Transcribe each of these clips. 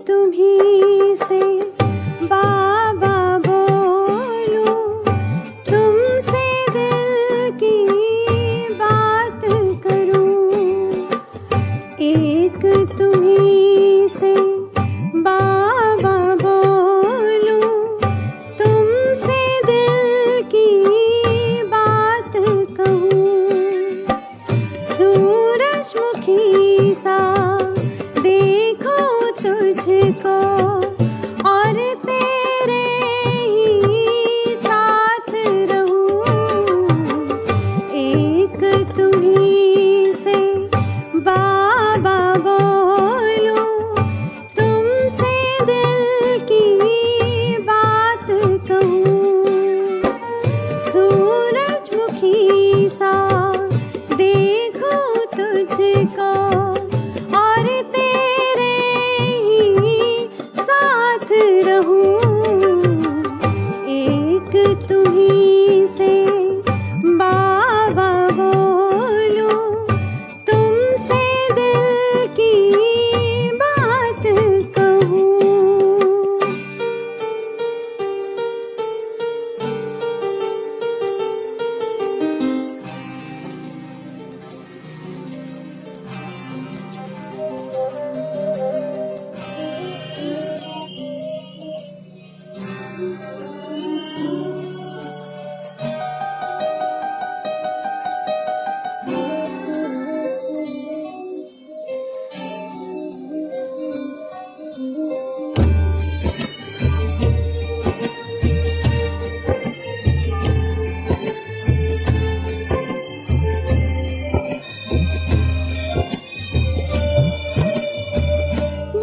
तुम्ही से बाबा बोलूं, तुमसे दिल की बात करूं। एक तुम्ही से बाबा बोलूं, तुमसे दिल की बात कहूं। सूरजमुखी सा देखो तुझको और तेरे ही साथ रहूं। एक तुम्ही से बाबा बोलूं, तुमसे दिल की बात कहूं। सूरजमुखी सा देखो तुझको और तेरे ही साथ रहूं। एक तुम्ही से बाबा बोलूं, तुमसे दिल की बात कहूं।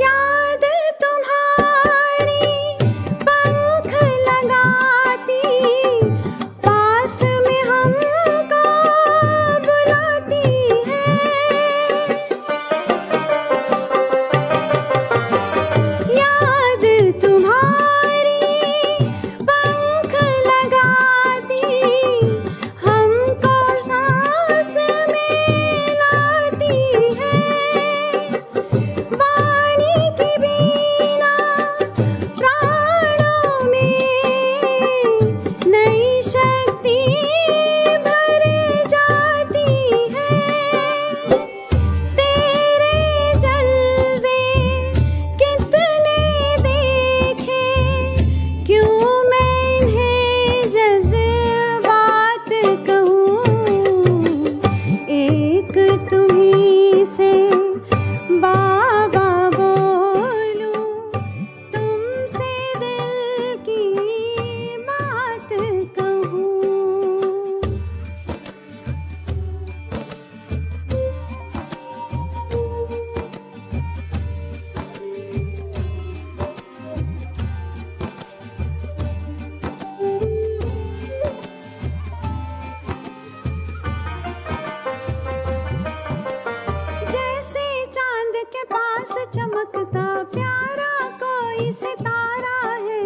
याद तुम्हारी पंख लगाती, पास में हमको बुलाती है। याद तुम्हारी पंख लगाती, हमको सांस में लाती है। वाणी की बीना प्राणों में नई शक्ति भर जाती है। तेरे जलवे कितने देखे, क्यों मैं इन्हें जज्बात कहूं। एक तुम्ही से बाबा बोलूं, तुमसे दिल की बात कहूं। जैसे चांद के पास चमकता प्यारा कोई सितारा है,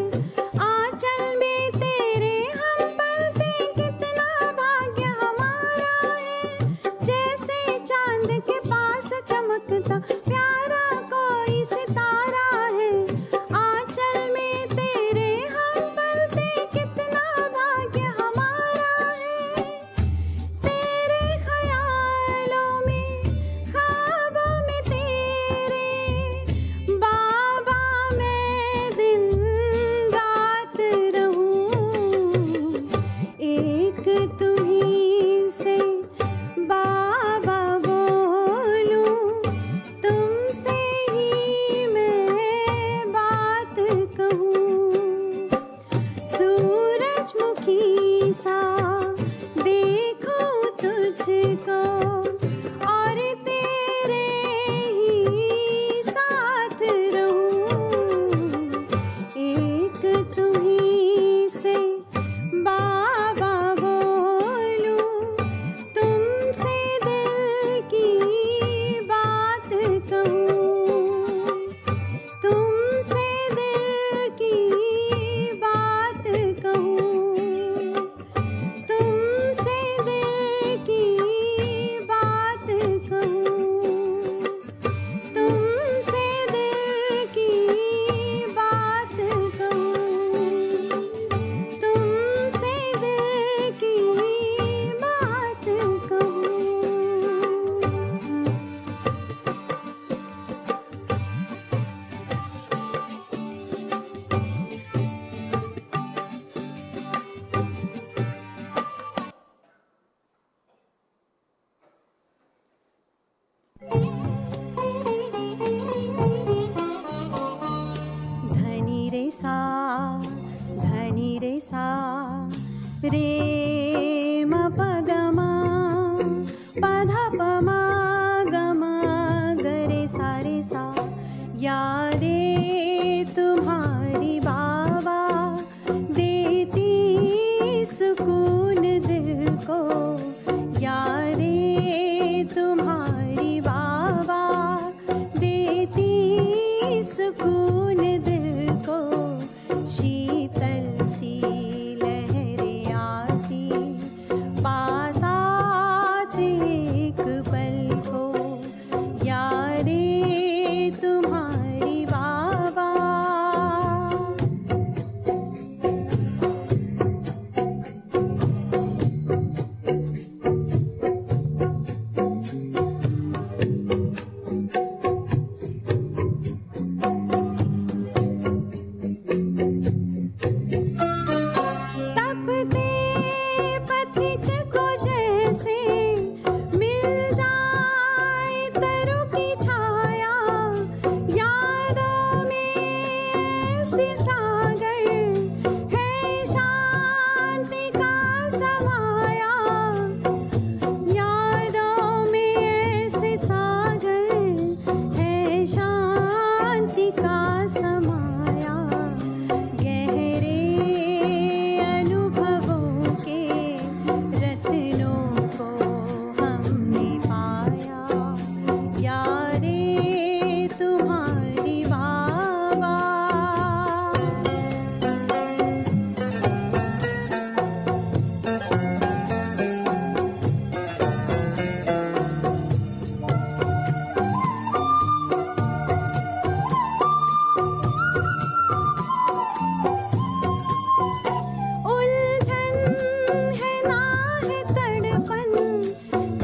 आंचल में तेरे हम पलते कितना भाग्य हमारा है। जैसे चांद के पास चमकता प्यारा कोई सितारा है, आंचल में तेरे हम पलते कितना भाग्य हमारा है। तेरे ख्यालों में ख्वाबों में तेरे बाबा मैं दिन रात रहूं। एक तुम्ही से बाबा बोलूं, तुम यादें तुम्हारी बाबा देती सुकून दिल को, यादें तुम्हारी बाबा देती सुकून दिल को। शीतल सी लहरें आती पास आती एक पल को, यादें तुम्हारी बाबा। तपते पथिक को जैसे मिल जाए तरु की छाया, यादों में ऐसे सागर है शांति का समाया, यादों में ऐसे सागर है शांति का समाया। गहरे अनुभवों के रत्नों को हमने पाया, यादें तुम्हारी बाबा। उलझन है ना है तड़पन,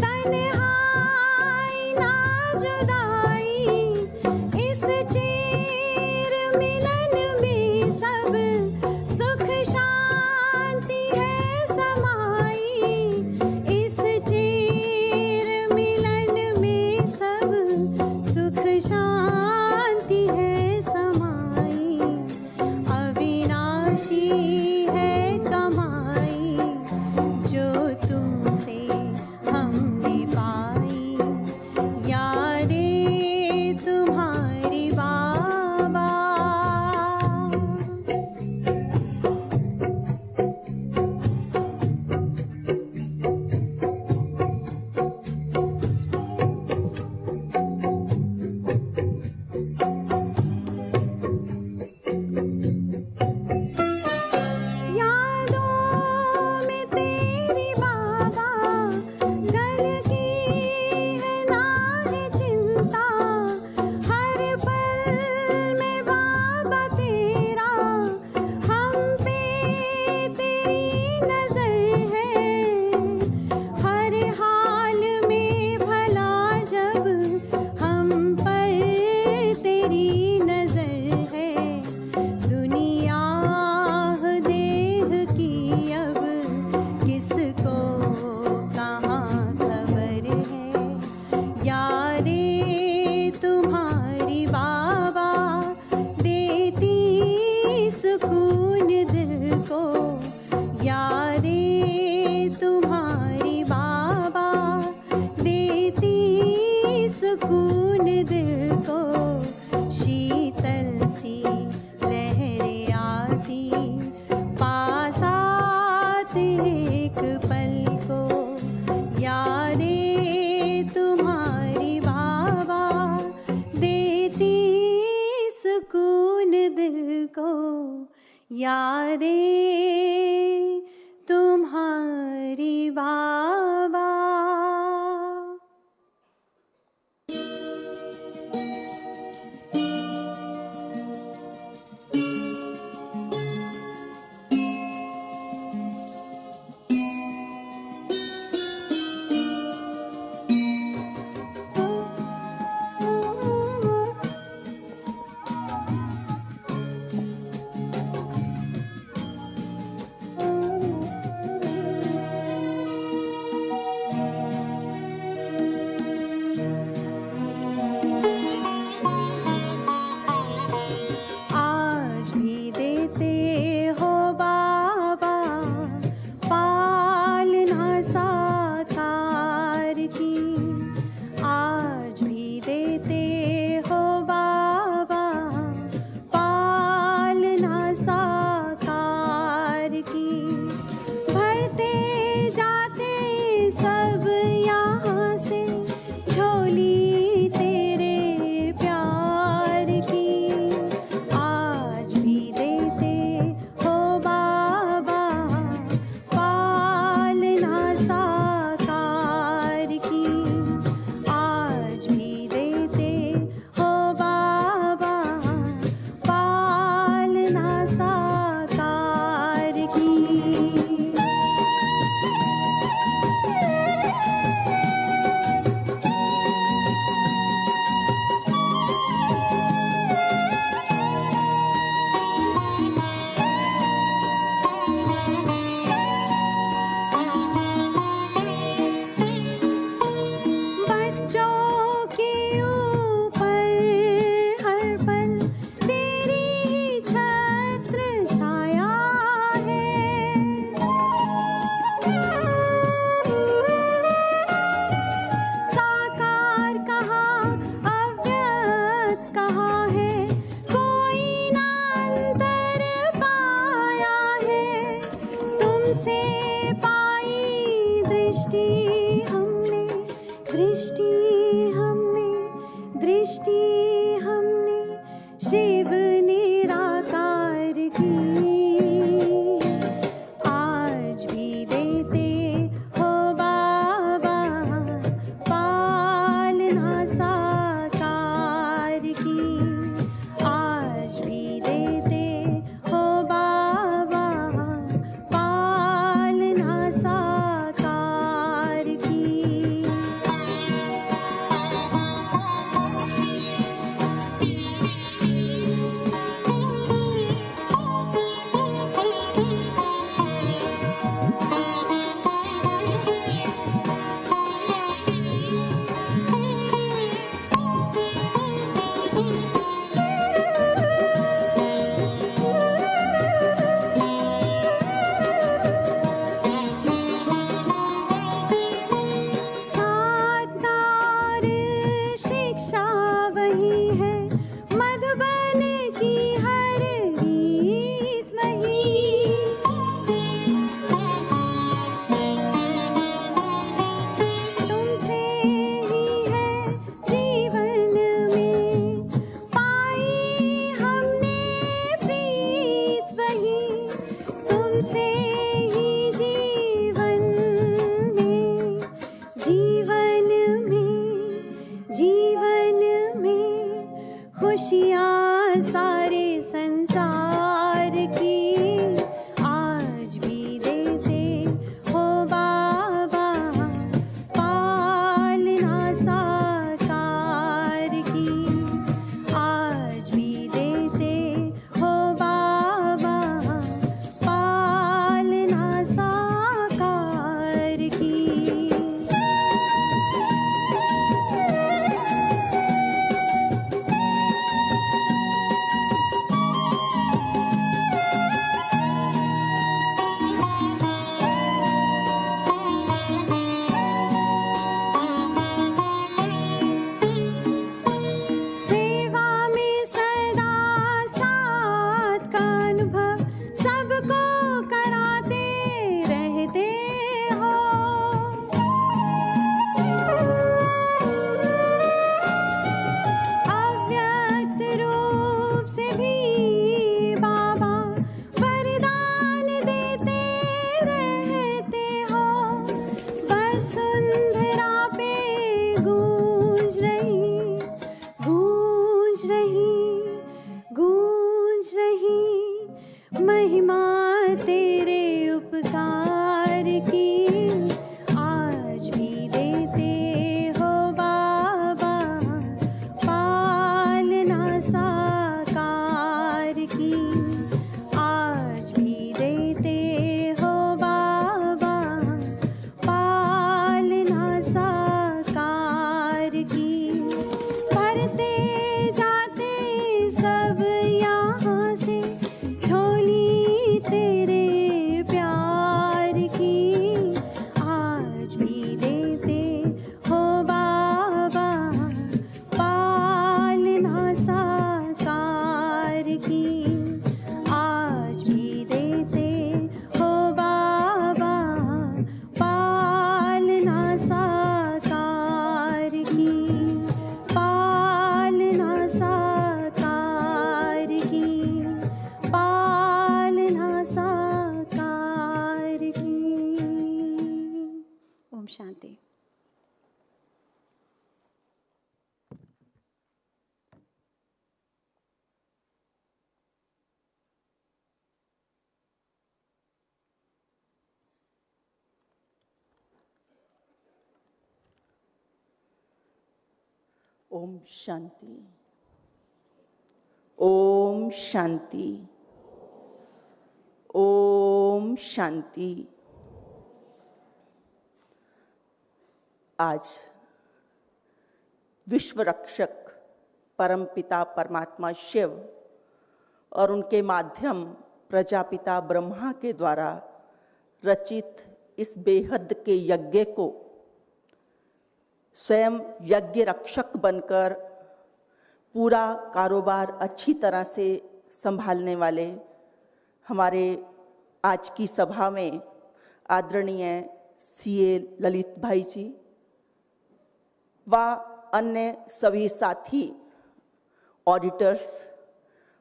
तन्हाई ना जुदाई, इस चीर मिलन में सब सुख शांति है समाई, इस चीर मिलन में सब सुख शांति है समाई। अविनाशी है कमाई जो तुमसे हमने पाई, यादें तुम्हारी बाबा। यादों में तेरी बाबा गल की है ना है चिंता, हर पल में बाबा तेरा हम पे तेरी नजर है, हर हाल में भला जब हम पर तेरी नजर है। दुनिया देह की अब किसको कहाँ खबर है, यादें तुम्हारी बाबा देती सुकून दिल को, यादें तुम्हारी बाबा देती सुकून दिल को। शीतल सी लहरें आती पास आती एक पल को, यादें तुम्हारी बाबा देती सुकून दिल को, यादें तुम्हारी बाबा। सृष्टि हमने शिव निराकार की, आज भी देते हो बाबा पालना साकार की, आज भी देते हो बाबा पालना साकार की। साकार शिक्षा वही है, मधुबन की हर रीत वही, तुमसे ही है जीवन में पाई हमने प्रीत वही, तुमसे ही जीवन में खुशियाँ सारे संसार की, आज भी देते हो बाबा पालना साकार की, आज भी देते हो बाबा पालना साकार की। सेवा में सदा साथ का अनुभव सबको कराते रहते हो, अव्यक्त रूप से भी बाबा वरदान देते रहते हो, वसुंधरा पे गूंज रही महिमा तेरे उपकार की, आज भी देते हो बाबा पालना साकार की, आज भी देते हो बाबा पालना साकार की, भरते जाते सब यहाँ से झोली तेरे प्यार की, आज भी देते हो बाबा पालना साकार की, आज भी देते हो बाबा पालना साकार की, पालना साकार की, पालना साकार की। ओम शांति। ओम शांति, ओम शांति, ओम शांति। आज विश्व रक्षक परमपिता परमात्मा शिव और उनके माध्यम प्रजापिता ब्रह्मा के द्वारा रचित इस बेहद के यज्ञ को स्वयं यज्ञ रक्षक बनकर पूरा कारोबार अच्छी तरह से संभालने वाले हमारे आज की सभा में आदरणीय सीए ललित भाई जी व अन्य सभी साथी ऑडिटर्स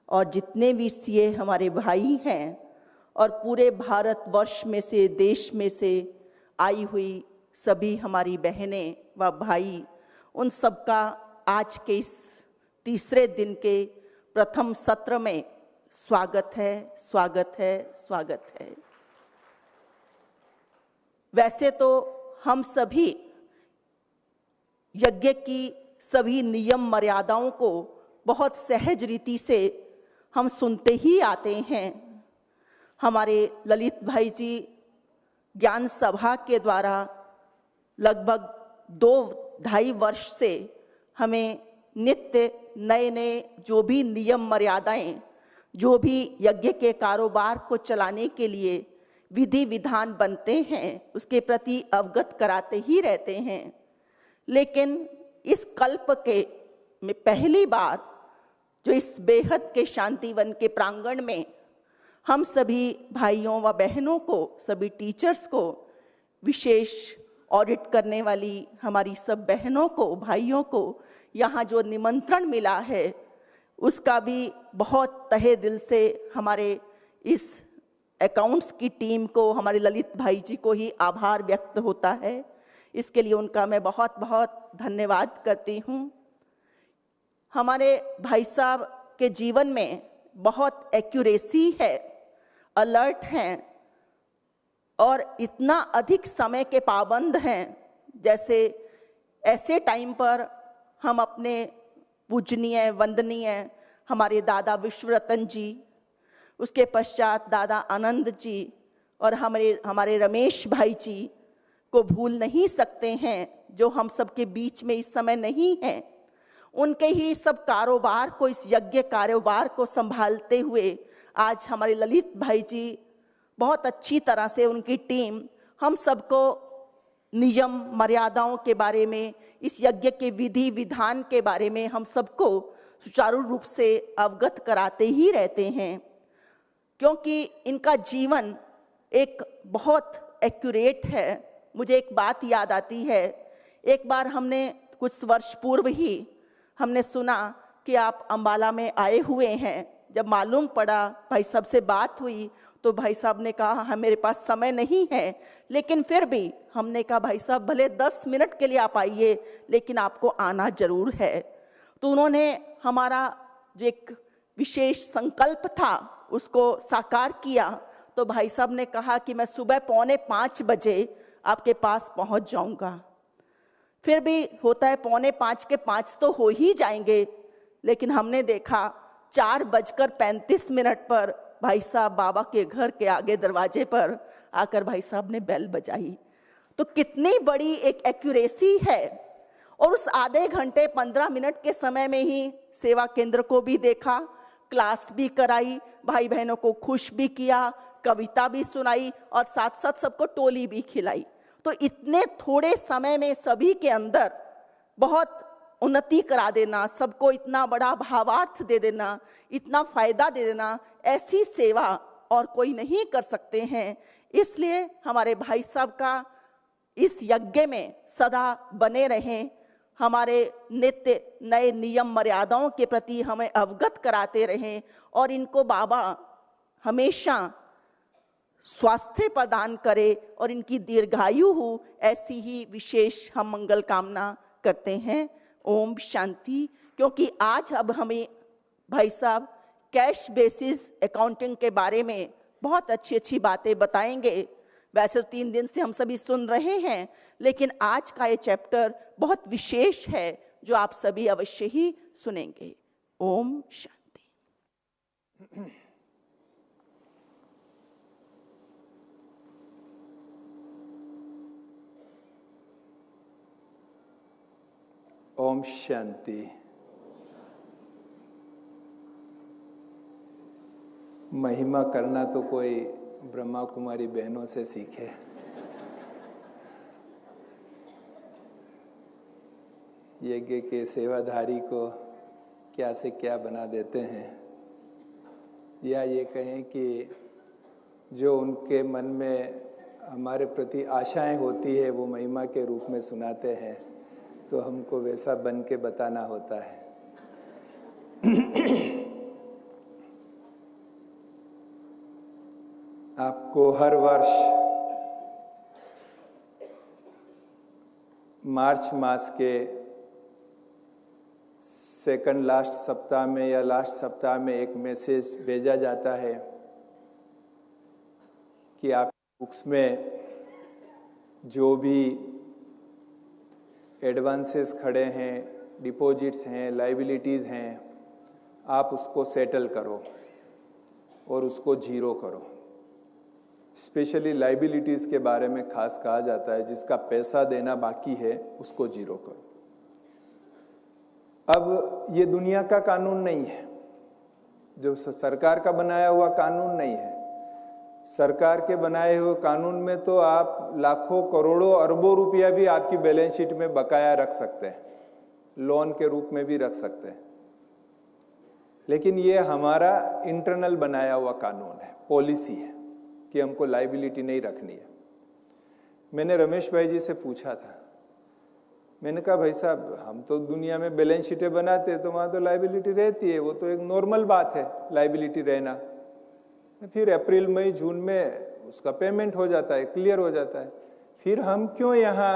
और जितने भी सीए हमारे भाई हैं और पूरे भारतवर्ष में से, देश में से आई हुई सभी हमारी बहनें व भाई, उन सबका आज के इस तीसरे दिन के प्रथम सत्र में स्वागत है, स्वागत है, स्वागत है। वैसे तो हम सभी यज्ञ की सभी नियम मर्यादाओं को बहुत सहज रीति से हम सुनते ही आते हैं। हमारे ललित भाई जी ज्ञान सभा के द्वारा लगभग 2-2.5 वर्ष से हमें नित्य नए नए जो भी नियम मर्यादाएं, जो भी यज्ञ के कारोबार को चलाने के लिए विधि विधान बनते हैं, उसके प्रति अवगत कराते ही रहते हैं। लेकिन इस कल्प के में पहली बार जो इस बेहद के शांतिवन के प्रांगण में हम सभी भाइयों व बहनों को, सभी टीचर्स को, विशेष ऑडिट करने वाली हमारी सब बहनों को, भाइयों को यहाँ जो निमंत्रण मिला है, उसका भी बहुत तहे दिल से हमारे इस अकाउंट्स की टीम को, हमारे ललित भाई जी को ही आभार व्यक्त होता है। इसके लिए उनका मैं बहुत बहुत धन्यवाद करती हूँ। हमारे भाई साहब के जीवन में बहुत एक्यूरेसी है, अलर्ट हैं और इतना अधिक समय के पाबंद हैं। जैसे ऐसे टाइम पर हम अपने पूजनीय वंदनीय हमारे दादा विश्वरतन जी, उसके पश्चात दादा आनंद जी और हमारे रमेश भाई जी को भूल नहीं सकते हैं, जो हम सबके बीच में इस समय नहीं हैं। उनके ही सब कारोबार को, इस यज्ञ कारोबार को संभालते हुए आज हमारे ललित भाई जी बहुत अच्छी तरह से, उनकी टीम हम सबको नियम मर्यादाओं के बारे में, इस यज्ञ के विधि विधान के बारे में हम सबको सुचारू रूप से अवगत कराते ही रहते हैं, क्योंकि इनका जीवन एक बहुत एक्यूरेट है। मुझे एक बात याद आती है, एक बार हमने कुछ वर्ष पूर्व ही हमने सुना कि आप अंबाला में आए हुए हैं। जब मालूम पड़ा, भाई साहब से बात हुई, तो भाई साहब ने कहा हाँ मेरे पास समय नहीं है, लेकिन फिर भी हमने कहा भाई साहब भले 10 मिनट के लिए आप आइए, लेकिन आपको आना जरूर है। तो उन्होंने हमारा जो एक विशेष संकल्प था उसको साकार किया। तो भाई साहब ने कहा कि मैं सुबह 4:45 बजे आपके पास पहुंच जाऊंगा। फिर भी होता है 4:45 के 5 तो हो ही जाएंगे, लेकिन हमने देखा 4:35 पर भाई साहब बाबा के घर के आगे दरवाजे पर आकर भाई साहब ने बेल बजाई। तो कितनी बड़ी एक एक्यूरेसी है। और उस आधे घंटे 15 मिनट के समय में ही सेवा केंद्र को भी देखा, क्लास भी कराई, भाई बहनों को खुश भी किया, कविता भी सुनाई और साथ साथ सबको टोली भी खिलाई। तो इतने थोड़े समय में सभी के अंदर बहुत उन्नति करा देना, सबको इतना बड़ा भावार्थ दे देना, इतना फायदा दे देना, ऐसी सेवा और कोई नहीं कर सकते हैं। इसलिए हमारे भाई साहब का इस यज्ञ में सदा बने रहें, हमारे नित्य नए नियम मर्यादाओं के प्रति हमें अवगत कराते रहें और इनको बाबा हमेशा स्वास्थ्य प्रदान करे और इनकी दीर्घायु हो, ऐसी ही विशेष हम मंगल कामना करते हैं। ओम शांति। क्योंकि आज अब हमें भाई साहब कैश बेसिस अकाउंटिंग के बारे में बहुत अच्छी अच्छी बातें बताएंगे। वैसे 3 दिन से हम सभी सुन रहे हैं, लेकिन आज का ये चैप्टर बहुत विशेष है जो आप सभी अवश्य ही सुनेंगे। ओम शांति। ओम शांति। महिमा करना तो कोई ब्रह्मा कुमारी बहनों से सीखे। यज्ञ के सेवाधारी को क्या से क्या बना देते हैं, या ये कहें कि जो उनके मन में हमारे प्रति आशाएं होती है वो महिमा के रूप में सुनाते हैं, तो हमको वैसा बन के बताना होता है। आपको हर वर्ष मार्च मास के सेकंड लास्ट सप्ताह में या लास्ट सप्ताह में एक मैसेज भेजा जाता है कि आप बुक्स में जो भी एडवांसेस खड़े हैं, डिपॉजिट्स हैं, लाइबिलिटीज़ हैं, आप उसको सेटल करो और उसको जीरो करो। स्पेशली लाइबिलिटीज़ के बारे में खास कहा जाता है, जिसका पैसा देना बाकी है उसको जीरो करो। अब ये दुनिया का कानून नहीं है, जो सरकार का बनाया हुआ कानून नहीं है। सरकार के बनाए हुए कानून में तो आप लाखों करोड़ों अरबों रुपया भी आपकी बैलेंस शीट में बकाया रख सकते हैं, लोन के रूप में भी रख सकते हैं। लेकिन ये हमारा इंटरनल बनाया हुआ कानून है, पॉलिसी है कि हमको लाइबिलिटी नहीं रखनी है। मैंने रमेश भाई जी से पूछा था, मैंने कहा भाई साहब हम तो दुनिया में बैलेंस शीटें बनाते हैं तो वहाँ तो लाइबिलिटी रहती है, वो तो एक नॉर्मल बात है लाइबिलिटी रहना। फिर अप्रैल मई जून में उसका पेमेंट हो जाता है, क्लियर हो जाता है। फिर हम क्यों यहाँ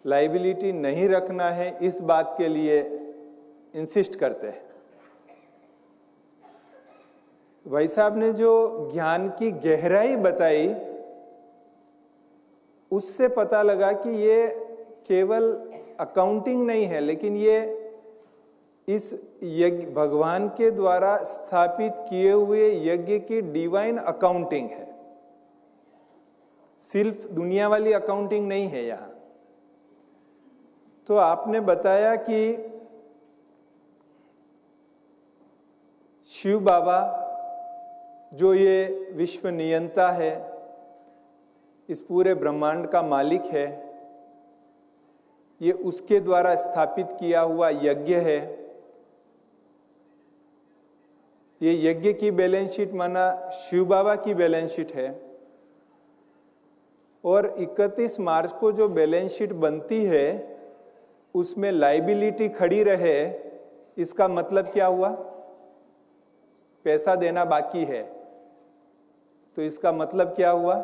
लाइबिलिटी नहीं रखना है इस बात के लिए इंसिस्ट करते हैं। भाई साहब ने जो ज्ञान की गहराई बताई उससे पता लगा कि ये केवल अकाउंटिंग नहीं है, लेकिन ये इस यज्ञ भगवान के द्वारा स्थापित किए हुए यज्ञ की डिवाइन अकाउंटिंग है, सिर्फ दुनिया वाली अकाउंटिंग नहीं है यहाँ। तो आपने बताया कि शिव बाबा जो ये विश्व नियंता है, इस पूरे ब्रह्मांड का मालिक है, ये उसके द्वारा स्थापित किया हुआ यज्ञ है। ये यज्ञ की बैलेंस शीट माना शिव बाबा की बैलेंस शीट है। और 31 मार्च को जो बैलेंस शीट बनती है उसमें लाइबिलिटी खड़ी रहे, इसका मतलब क्या हुआ? पैसा देना बाकी है, तो इसका मतलब क्या हुआ?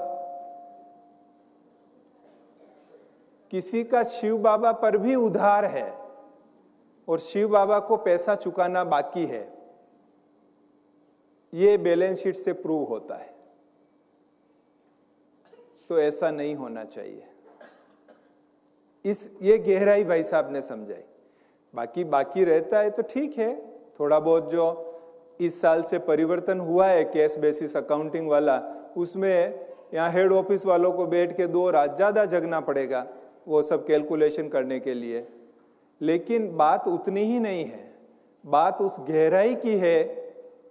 किसी का शिव बाबा पर भी उधार है और शिव बाबा को पैसा चुकाना बाकी है। ये बैलेंस शीट से प्रूव होता है। तो ऐसा नहीं होना चाहिए। ये गहराई भाई साहब ने समझाई। बाकी रहता है तो ठीक है, थोड़ा बहुत जो इस साल से परिवर्तन हुआ है कैश बेसिस अकाउंटिंग वाला, उसमें यहाँ हेड ऑफिस वालों को बैठ के 2 रात ज्यादा जगना पड़ेगा वो सब कैलकुलेशन करने के लिए। लेकिन बात उतनी ही नहीं है, बात उस गहराई की है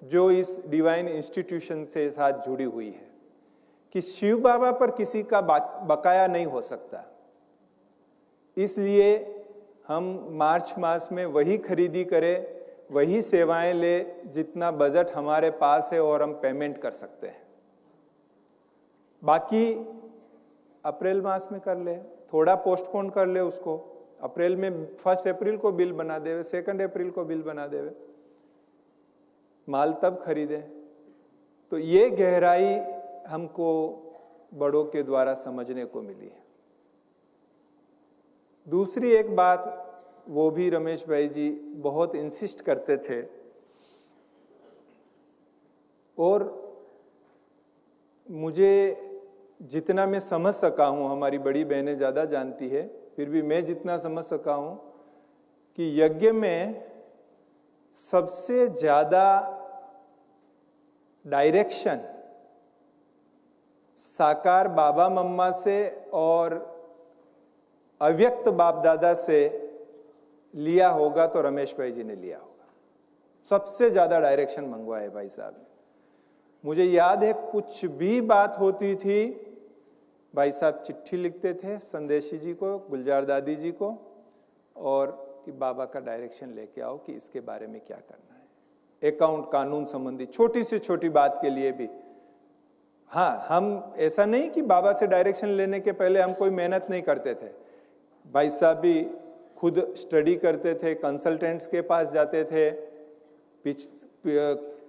जो इस डिवाइन इंस्टीट्यूशन से साथ जुड़ी हुई है कि शिव बाबा पर किसी का बकाया नहीं हो सकता। इसलिए हम मार्च मास में वही खरीदी करें, वही सेवाएं ले जितना बजट हमारे पास है और हम पेमेंट कर सकते हैं। बाकी अप्रैल मास में कर ले, थोड़ा पोस्टपोन कर ले उसको। अप्रैल में 1 अप्रैल को बिल बना देवे, 2 अप्रैल को बिल बना देवे, माल तब खरीदे। तो ये गहराई हमको बड़ों के द्वारा समझने को मिली है। दूसरी एक बात, वो भी रमेश भाई जी बहुत इंसिस्ट करते थे और मुझे जितना मैं समझ सका हूं, हमारी बड़ी बहनें ज्यादा जानती है, फिर भी मैं जितना समझ सका हूं कि यज्ञ में सबसे ज्यादा डायरेक्शन साकार बाबा मम्मा से और अव्यक्त बाप दादा से लिया होगा तो रमेश भाई जी ने लिया होगा। सबसे ज्यादा डायरेक्शन मंगवाया भाई साहब ने। मुझे याद है कुछ भी बात होती थी, भाई साहब चिट्ठी लिखते थे संदेशी जी को, गुलजार दादी जी को, और कि बाबा का डायरेक्शन लेके आओ कि इसके बारे में क्या करना है। अकाउंट कानून संबंधी छोटी से छोटी बात के लिए भी। हाँ, हम ऐसा नहीं कि बाबा से डायरेक्शन लेने के पहले हम कोई मेहनत नहीं करते थे। भाई साहब भी खुद स्टडी करते थे, कंसल्टेंट्स के पास जाते थे।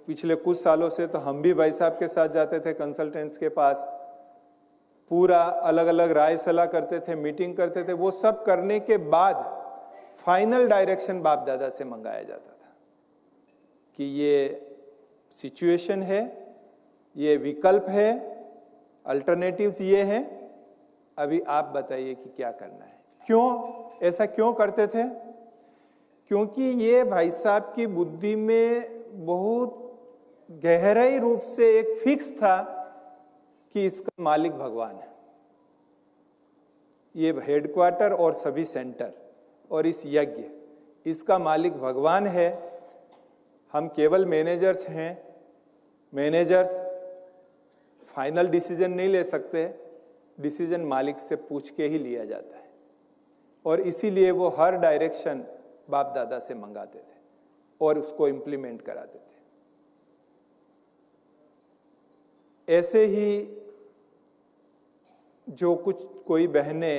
पिछले कुछ सालों से तो हम भी भाई साहब के साथ जाते थे कंसल्टेंट्स के पास, पूरा अलग अलग राय सलाह करते थे, मीटिंग करते थे। वो सब करने के बाद फाइनल डायरेक्शन बाप दादा से मंगाया जाता था कि ये सिचुएशन है, ये विकल्प है, अल्टरनेटिव्स ये हैं, अभी आप बताइए कि क्या करना है। क्यों ऐसा क्यों करते थे? क्योंकि ये भाई साहब की बुद्धि में बहुत गहराई रूप से एक फिक्स था कि इसका मालिक भगवान है, ये हेडक्वार्टर और सभी सेंटर और इस यज्ञ, इसका मालिक भगवान है। हम केवल मैनेजर्स हैं, मैनेजर्स फाइनल डिसीजन नहीं ले सकते, डिसीजन मालिक से पूछ के ही लिया जाता है। और इसीलिए वो हर डायरेक्शन बाप दादा से मंगाते थे और उसको इम्प्लीमेंट कराते थे। ऐसे ही जो कोई बहनें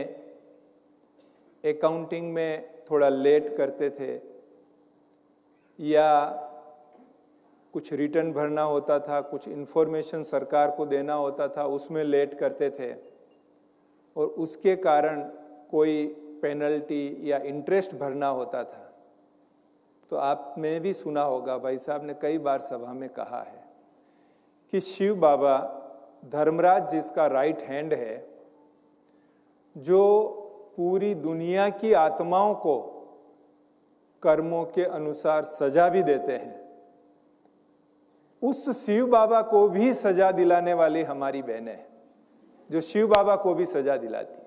अकाउंटिंग में थोड़ा लेट करते थे या कुछ रिटर्न भरना होता था, कुछ इन्फॉर्मेशन सरकार को देना होता था, उसमें लेट करते थे और उसके कारण कोई पेनल्टी या इंटरेस्ट भरना होता था, तो आपने भी सुना होगा, भाई साहब ने कई बार सभा में कहा है कि शिव बाबा धर्मराज जिसका राइट हैंड है, जो पूरी दुनिया की आत्माओं को कर्मों के अनुसार सजा भी देते हैं, उस शिव बाबा को भी सजा दिलाने वाली हमारी बहनें, जो शिव बाबा को भी सजा दिलाती है।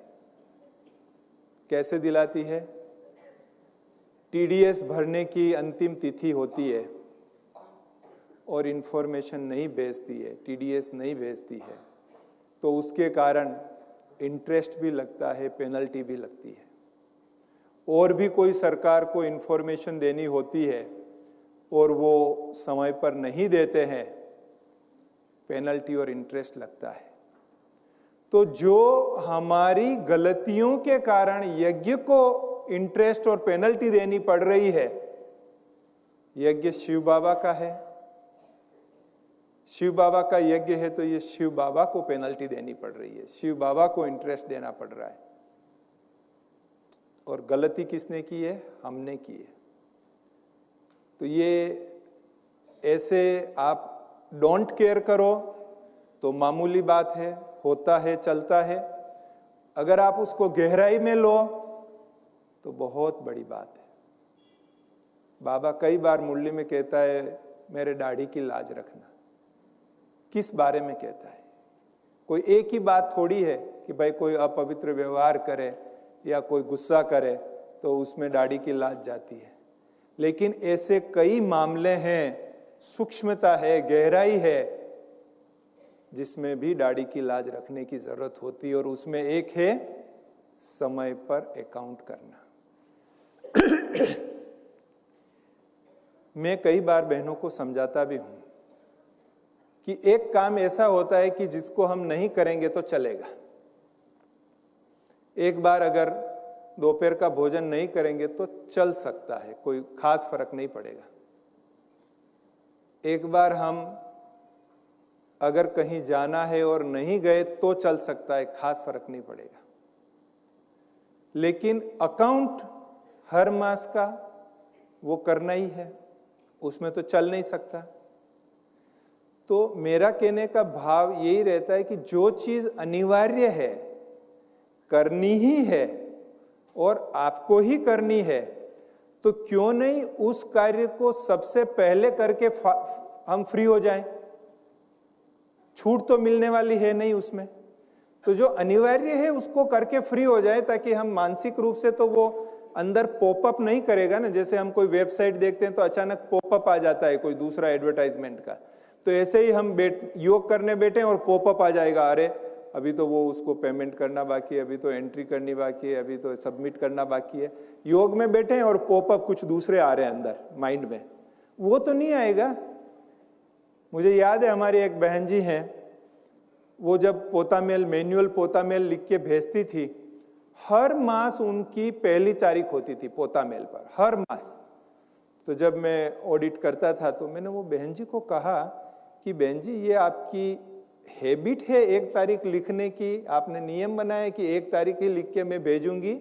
कैसे दिलाती है? टीडीएस भरने की अंतिम तिथि होती है और इंफॉर्मेशन नहीं भेजती है, टीडीएस नहीं भेजती है, तो उसके कारण इंटरेस्ट भी लगता है, पेनल्टी भी लगती है। और भी कोई सरकार को इंफॉर्मेशन देनी होती है और वो समय पर नहीं देते हैं, पेनल्टी और इंटरेस्ट लगता है। तो जो हमारी गलतियों के कारण यज्ञ को इंटरेस्ट और पेनल्टी देनी पड़ रही है, यज्ञ शिव बाबा का है, शिव बाबा का यज्ञ है, तो ये शिव बाबा को पेनल्टी देनी पड़ रही है, शिव बाबा को इंटरेस्ट देना पड़ रहा है। और गलती किसने की है? हमने की है। तो ये ऐसे आप डोंट केयर करो तो मामूली बात है, होता है, चलता है। अगर आप उसको गहराई में लो तो बहुत बड़ी बात है। बाबा कई बार मुरली में कहता है, मेरे दाढ़ी की लाज रखना। किस बारे में कहता है? कोई एक ही बात थोड़ी है कि भाई कोई अपवित्र व्यवहार करे या कोई गुस्सा करे तो उसमें दाढ़ी की लाज जाती है। लेकिन ऐसे कई मामले हैं, सूक्ष्मता है, गहराई है, जिसमें भी दाढ़ी की लाज रखने की जरूरत होती है। और उसमें एक है समय पर अकाउंट करना। मैं कई बार बहनों को समझाता भी हूं कि एक काम ऐसा होता है कि जिसको हम नहीं करेंगे तो चलेगा। एक बार अगर दोपहर का भोजन नहीं करेंगे तो चल सकता है, कोई खास फर्क नहीं पड़ेगा। एक बार हम अगर कहीं जाना है और नहीं गए तो चल सकता है, खास फर्क नहीं पड़ेगा। लेकिन अकाउंट हर मास का वो करना ही है, उसमें तो चल नहीं सकता। तो मेरा कहने का भाव यही रहता है कि जो चीज अनिवार्य है, करनी ही है और आपको ही करनी है, तो क्यों नहीं उस कार्य को सबसे पहले करके हम फ्री हो जाएं। छूट तो मिलने वाली है नहीं उसमें, तो जो अनिवार्य है उसको करके फ्री हो जाए, ताकि हम मानसिक रूप से तो वो अंदर पॉपअप नहीं करेगा ना। जैसे हम कोई वेबसाइट देखते हैं तो अचानक पॉपअप आ जाता है कोई दूसरा एडवर्टाइजमेंट का, तो ऐसे ही हम योग करने बैठे और पॉपअप आ जाएगा, अरे अभी तो वो उसको पेमेंट करना बाकी है, अभी तो एंट्री करनी बाकी है, अभी तो सबमिट करना बाकी है। योग में बैठे हैं और पॉपअप कुछ दूसरे आ रहे हैं अंदर माइंड में, वो तो नहीं आएगा। मुझे याद है हमारी एक बहन जी हैं, वो जब पोता मेल मैनुअल पोता मेल लिख के भेजती थी, हर मास उनकी पहली तारीख होती थी पोता मेल पर, हर मास। तो जब मैं ऑडिट करता था तो मैंने वो बहन जी को कहा कि बहन जी ये आपकी हैबिट है 1 तारीख लिखने की, आपने नियम बनाया कि 1 तारीख ही लिख के मैं भेजूंगी,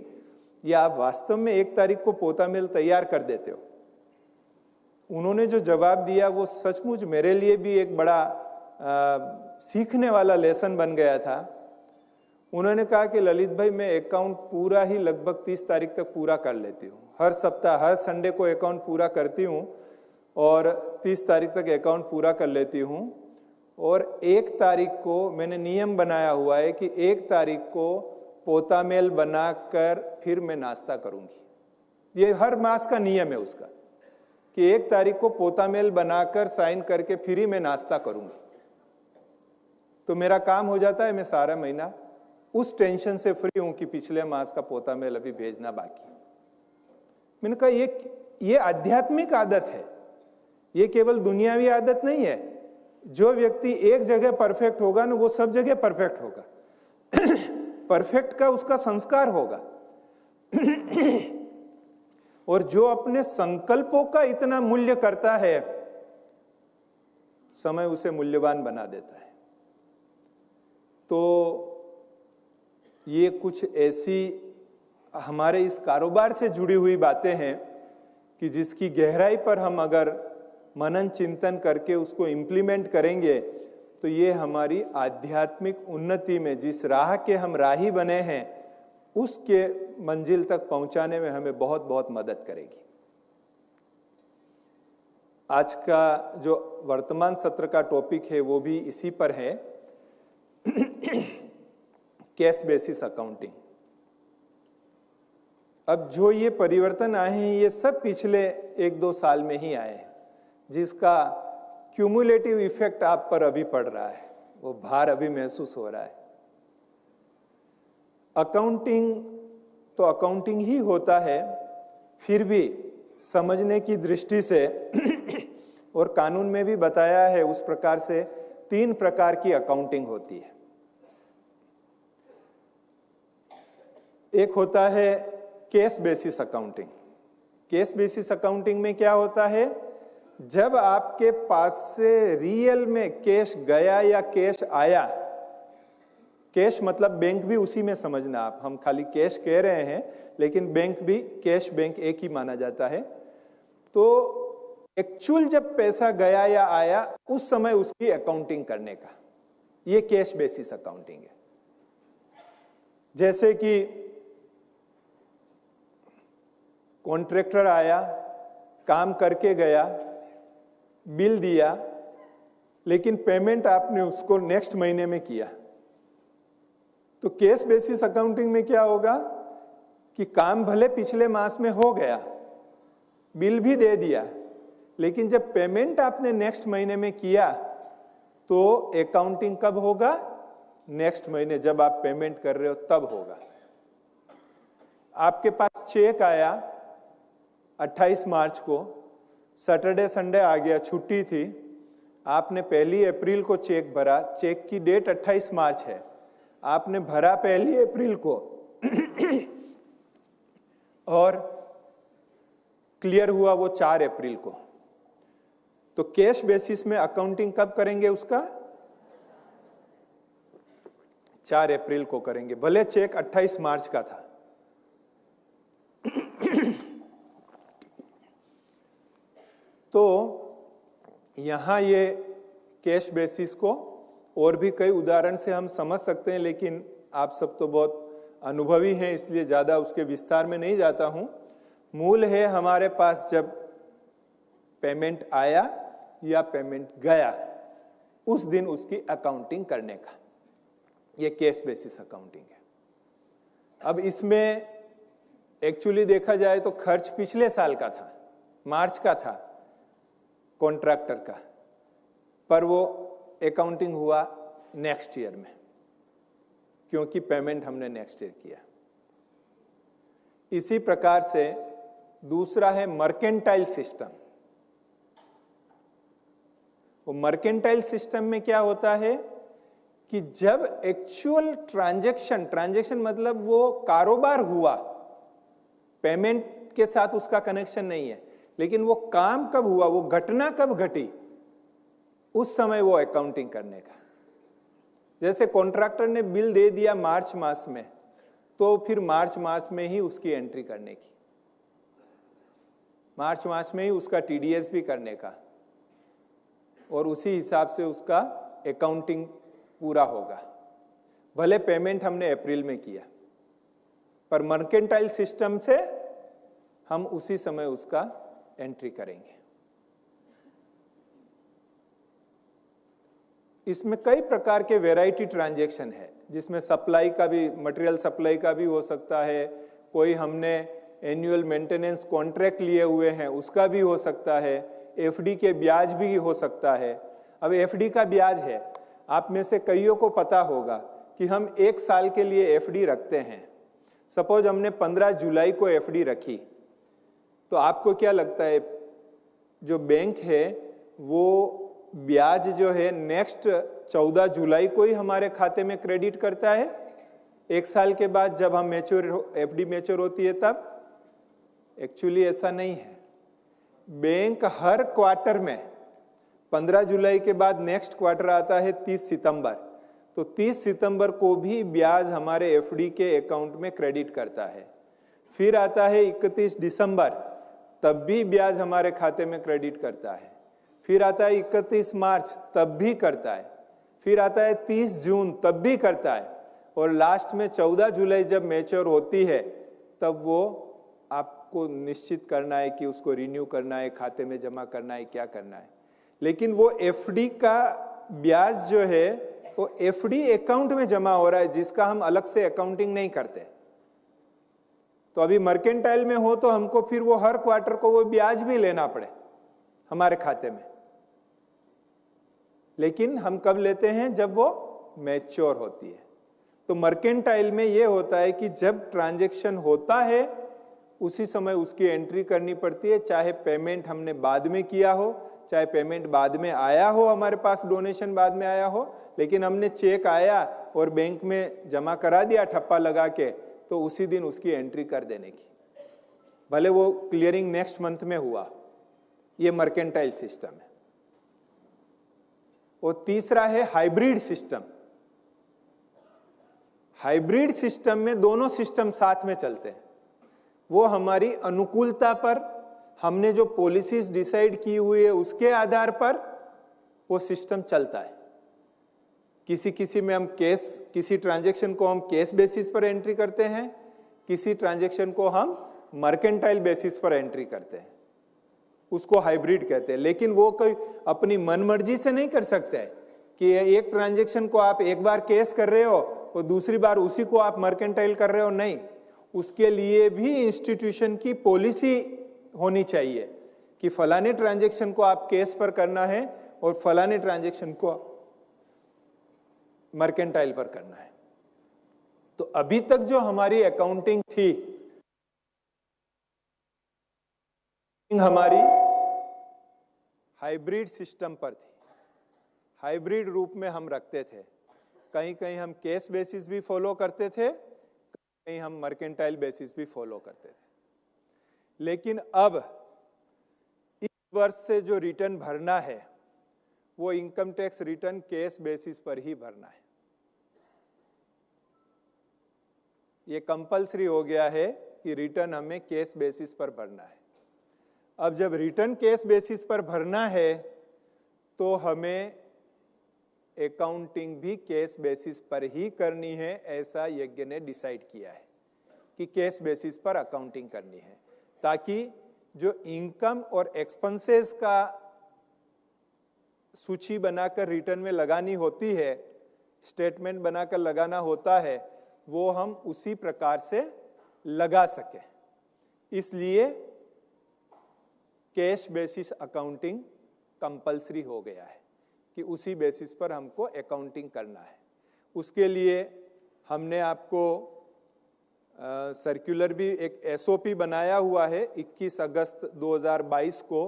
या आप वास्तव में 1 तारीख को पोता मेल तैयार कर देते हो? उन्होंने जो जवाब दिया वो सचमुच मेरे लिए भी एक बड़ा सीखने वाला लेसन बन गया था। उन्होंने कहा कि ललित भाई मैं अकाउंट पूरा ही लगभग 30 तारीख तक पूरा कर लेती हूँ, हर सप्ताह हर संडे को अकाउंट पूरा करती हूँ और 30 तारीख तक अकाउंट पूरा कर लेती हूँ। और 1 तारीख को मैंने नियम बनाया हुआ है कि 1 तारीख को पोता मेल बनाकर फिर मैं नाश्ता करूंगी। ये हर मास का नियम है उसका कि 1 तारीख को पोता मेल बनाकर साइन करके फिर ही मैं नाश्ता करूंगी। तो मेरा काम हो जाता है, मैं सारा महीना उस टेंशन से फ्री हूं कि पिछले मास का पोता मेल अभी भेजना बाकी। मैंने कहा ये आध्यात्मिक आदत है, ये केवल दुनियावी आदत नहीं है। जो व्यक्ति एक जगह परफेक्ट होगा ना वो सब जगह परफेक्ट होगा। परफेक्ट का उसका संस्कार होगा। और जो अपने संकल्पों का इतना मूल्य करता है, समय उसे मूल्यवान बना देता है। तो ये कुछ ऐसी हमारे इस कारोबार से जुड़ी हुई बातें हैं कि जिसकी गहराई पर हम अगर मनन चिंतन करके उसको इम्प्लीमेंट करेंगे तो ये हमारी आध्यात्मिक उन्नति में, जिस राह के हम राही बने हैं, उसके मंजिल तक पहुंचाने में हमें बहुत बहुत मदद करेगी। आज का जो वर्तमान सत्र का टॉपिक है वो भी इसी पर है, कैश बेसिस अकाउंटिंग। अब जो ये परिवर्तन आए हैं ये सब पिछले 1-2 साल में ही आए हैं, जिसका क्यूमुलेटिव इफेक्ट आप पर अभी पड़ रहा है, वो भार अभी महसूस हो रहा है। अकाउंटिंग तो अकाउंटिंग ही होता है, फिर भी समझने की दृष्टि से और कानून में भी बताया है उस प्रकार से 3 प्रकार की अकाउंटिंग होती है। एक होता है cash basis accounting. Cash basis accounting में क्या होता है, जब आपके पास से रियल में कैश गया या कैश आया, कैश मतलब बैंक भी उसी में समझना आप, हम खाली कैश कह रहे हैं लेकिन बैंक भी, कैश बैंक एक ही माना जाता है। तो एक्चुअल जब पैसा गया या आया उस समय उसकी अकाउंटिंग करने का, ये कैश बेसिस अकाउंटिंग है। जैसे कि कॉन्ट्रैक्टर आया, काम करके गया, बिल दिया, लेकिन पेमेंट आपने उसको नेक्स्ट महीने में किया। तो कैश बेसिस अकाउंटिंग में क्या होगा कि काम भले पिछले मास में हो गया, बिल भी दे दिया, लेकिन जब पेमेंट आपने नेक्स्ट महीने में किया तो अकाउंटिंग कब होगा? नेक्स्ट महीने जब आप पेमेंट कर रहे हो तब होगा। आपके पास चेक आया 28 मार्च को, सैटरडे संडे आ गया, छुट्टी थी, आपने 1 अप्रैल को चेक भरा, चेक की डेट 28 मार्च है, आपने भरा 1 अप्रैल को और क्लियर हुआ वो 4 अप्रैल को। तो कैश बेसिस में अकाउंटिंग कब करेंगे उसका? 4 अप्रैल को करेंगे, भले चेक 28 मार्च का था। तो यहां ये कैश बेसिस को और भी कई उदाहरण से हम समझ सकते हैं, लेकिन आप सब तो बहुत अनुभवी हैं इसलिए ज्यादा उसके विस्तार में नहीं जाता हूं। मूल है हमारे पास जब पेमेंट आया या पेमेंट गया, उस दिन उसकी अकाउंटिंग करने का, ये कैश बेसिस अकाउंटिंग है। अब इसमें एक्चुअली देखा जाए तो खर्च पिछले साल का था, मार्च का था कॉन्ट्रैक्टर का, पर वो अकाउंटिंग हुआ नेक्स्ट ईयर में, क्योंकि पेमेंट हमने नेक्स्ट ईयर किया। इसी प्रकार से दूसरा है मर्केंटाइल सिस्टम। वो मर्केंटाइल सिस्टम में क्या होता है कि जब एक्चुअल ट्रांजैक्शन मतलब वो कारोबार हुआ, पेमेंट के साथ उसका कनेक्शन नहीं है, लेकिन वो काम कब हुआ, वो घटना कब घटी, उस समय वो अकाउंटिंग करने का। जैसे कॉन्ट्रैक्टर ने बिल दे दिया मार्च मास में, तो फिर मार्च मास में ही उसकी एंट्री करने की, मार्च मास में ही उसका टीडीएस भी करने का, और उसी हिसाब से उसका अकाउंटिंग पूरा होगा। भले पेमेंट हमने अप्रैल में किया, पर मर्केंटाइल सिस्टम से हम उसी समय उसका एंट्री करेंगे। इसमें कई प्रकार के वैरायटी ट्रांजैक्शन है, जिसमें सप्लाई का भी, मटेरियल सप्लाई का भी हो सकता है, कोई हमने एनुअल मेंटेनेंस कॉन्ट्रैक्ट लिए हुए हैं उसका भी हो सकता है, एफडी के ब्याज भी हो सकता है। अब एफडी का ब्याज है, आप में से कईयों को पता होगा कि हम 1 साल के लिए एफडी रखते हैं। सपोज हमने 15 जुलाई को एफडी रखी, तो आपको क्या लगता है, जो बैंक है वो ब्याज जो है नेक्स्ट 14 जुलाई को ही हमारे खाते में क्रेडिट करता है? 1 साल के बाद जब हम एफडी मैच्योर होती है तब? एक्चुअली ऐसा नहीं है। बैंक हर क्वार्टर में 15 जुलाई के बाद नेक्स्ट क्वार्टर आता है 30 सितंबर, तो 30 सितंबर को भी ब्याज हमारे एफडी के अकाउंट में क्रेडिट करता है। फिर आता है 31 दिसंबर, तब भी ब्याज हमारे खाते में क्रेडिट करता है। फिर आता है 31 मार्च, तब भी करता है। फिर आता है 30 जून, तब भी करता है। और लास्ट में 14 जुलाई जब मैच्योर होती है, तब वो आपको निश्चित करना है कि उसको रिन्यू करना है, खाते में जमा करना है, क्या करना है। लेकिन वो एफडी का ब्याज जो है वो एफडी अकाउंट में जमा हो रहा है, जिसका हम अलग से अकाउंटिंग नहीं करते। तो अभी मर्केंटाइल में हो तो हमको फिर वो हर क्वार्टर को वो ब्याज भी लेना पड़े हमारे खाते में, लेकिन हम कब लेते हैं, जब वो मैच्योर होती है। तो मर्केंटाइल में ये होता है कि जब ट्रांजैक्शन होता है उसी समय उसकी एंट्री करनी पड़ती है, चाहे पेमेंट हमने बाद में किया हो, चाहे पेमेंट बाद में आया हो, हमारे पास डोनेशन बाद में आया हो, लेकिन हमने चेक आया और बैंक में जमा करा दिया ठप्पा लगा के, तो उसी दिन उसकी एंट्री कर देने की, भले वो क्लियरिंग नेक्स्ट मंथ में हुआ। ये मर्केंटाइल सिस्टम है। और तीसरा है हाइब्रिड सिस्टम। हाइब्रिड सिस्टम में दोनों सिस्टम साथ में चलते हैं। वो हमारी अनुकूलता पर, हमने जो पॉलिसीज डिसाइड की हुई है उसके आधार पर वो सिस्टम चलता है। किसी में हम कैश, किसी ट्रांजैक्शन को हम कैश बेसिस पर एंट्री करते हैं, किसी ट्रांजैक्शन को हम मर्केंटाइल बेसिस पर एंट्री करते हैं, उसको हाइब्रिड कहते हैं। लेकिन वो कोई अपनी मनमर्जी से नहीं कर सकते है कि एक ट्रांजैक्शन को आप एक बार कैश कर रहे हो और दूसरी बार उसी को आप मर्केंटाइल कर रहे हो, नहीं। उसके लिए भी इंस्टीट्यूशन की पॉलिसी होनी चाहिए कि फलाने ट्रांजैक्शन को आप कैश पर करना है और फलाने ट्रांजैक्शन को मर्केंटाइल पर करना है। तो अभी तक जो हमारी अकाउंटिंग थी, हमारी हाइब्रिड सिस्टम पर थी। हाइब्रिड रूप में हम रखते थे, कहीं कहीं हम कैश बेसिस भी फॉलो करते थे, कहीं हम मर्केंटाइल बेसिस भी फॉलो करते थे। लेकिन अब इस वर्ष से जो रिटर्न भरना है वो income tax return cash basis पर ही भरना है। ये कंपलसरी हो गया है कि रिटर्न हमें कैश बेसिस पर भरना है। अब जब रिटर्न कैश बेसिस पर भरना है तो हमें अकाउंटिंग भी कैश बेसिस पर ही करनी है, ऐसा यज्ञ ने डिसाइड किया है कि कैश बेसिस पर अकाउंटिंग करनी है, ताकि जो इनकम और एक्सपेंसेस का सूची बनाकर रिटर्न में लगानी होती है, स्टेटमेंट बनाकर लगाना होता है, वो हम उसी प्रकार से लगा सके। इसलिए कैश बेसिस अकाउंटिंग कंपलसरी हो गया है कि उसी बेसिस पर हमको अकाउंटिंग करना है। उसके लिए हमने आपको सर्कुलर भी एक एसओपी बनाया हुआ है 21 अगस्त 2022 को,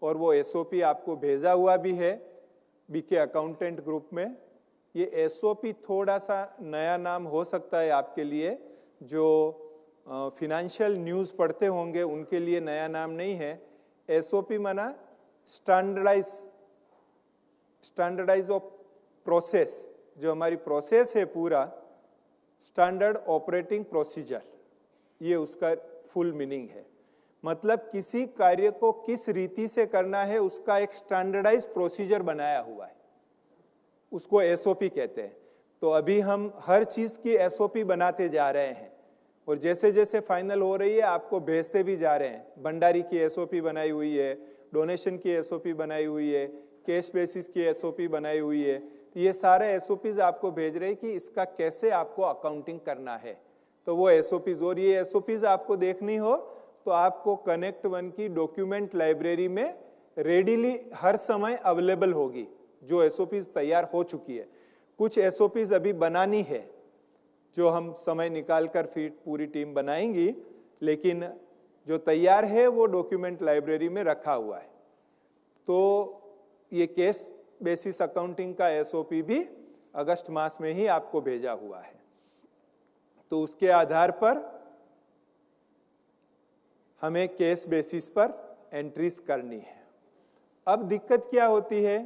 और वो एसओपी आपको भेजा हुआ भी है बीके अकाउंटेंट ग्रुप में। ये एसओपी थोड़ा सा नया नाम हो सकता है आपके लिए, जो फिनेंशियल न्यूज़ पढ़ते होंगे उनके लिए नया नाम नहीं है। एसओपी माना स्टैंडर्डाइज ऑफ प्रोसेस, जो हमारी प्रोसेस है पूरा, स्टैंडर्ड ऑपरेटिंग प्रोसीजर, ये उसका फुल मीनिंग है। मतलब किसी कार्य को किस रीति से करना है उसका एक स्टैंडर्डाइज प्रोसीजर बनाया हुआ है, उसको एसओपी कहते हैं। तो अभी हम हर चीज की एसओपी बनाते जा रहे हैं और जैसे जैसे फाइनल हो रही है आपको भेजते भी जा रहे हैं। भंडारी की एसओपी बनाई हुई है, डोनेशन की एसओपी बनाई हुई है, कैश बेसिस की एसओपी बनाई हुई है। ये सारे एसओपीज आपको भेज रहे हैं कि इसका कैसे आपको अकाउंटिंग करना है। तो वो एसओपीज, और ये एसओपीज आपको देखनी हो तो आपको कनेक्ट वन की डॉक्यूमेंट लाइब्रेरी में रेडीली हर समय अवेलेबल होगी, जो एसओपीज तैयार हो चुकी है। कुछ एसओपीज अभी बनानी है जो हम समय निकाल कर फिर पूरी टीम बनाएंगी, लेकिन जो तैयार है वो डॉक्यूमेंट लाइब्रेरी में रखा हुआ है। तो ये केस बेसिस अकाउंटिंग का एसओपी भी अगस्त मास में ही आपको भेजा हुआ है। तो उसके आधार पर हमें केस बेसिस पर एंट्रीज करनी है। अब दिक्कत क्या होती है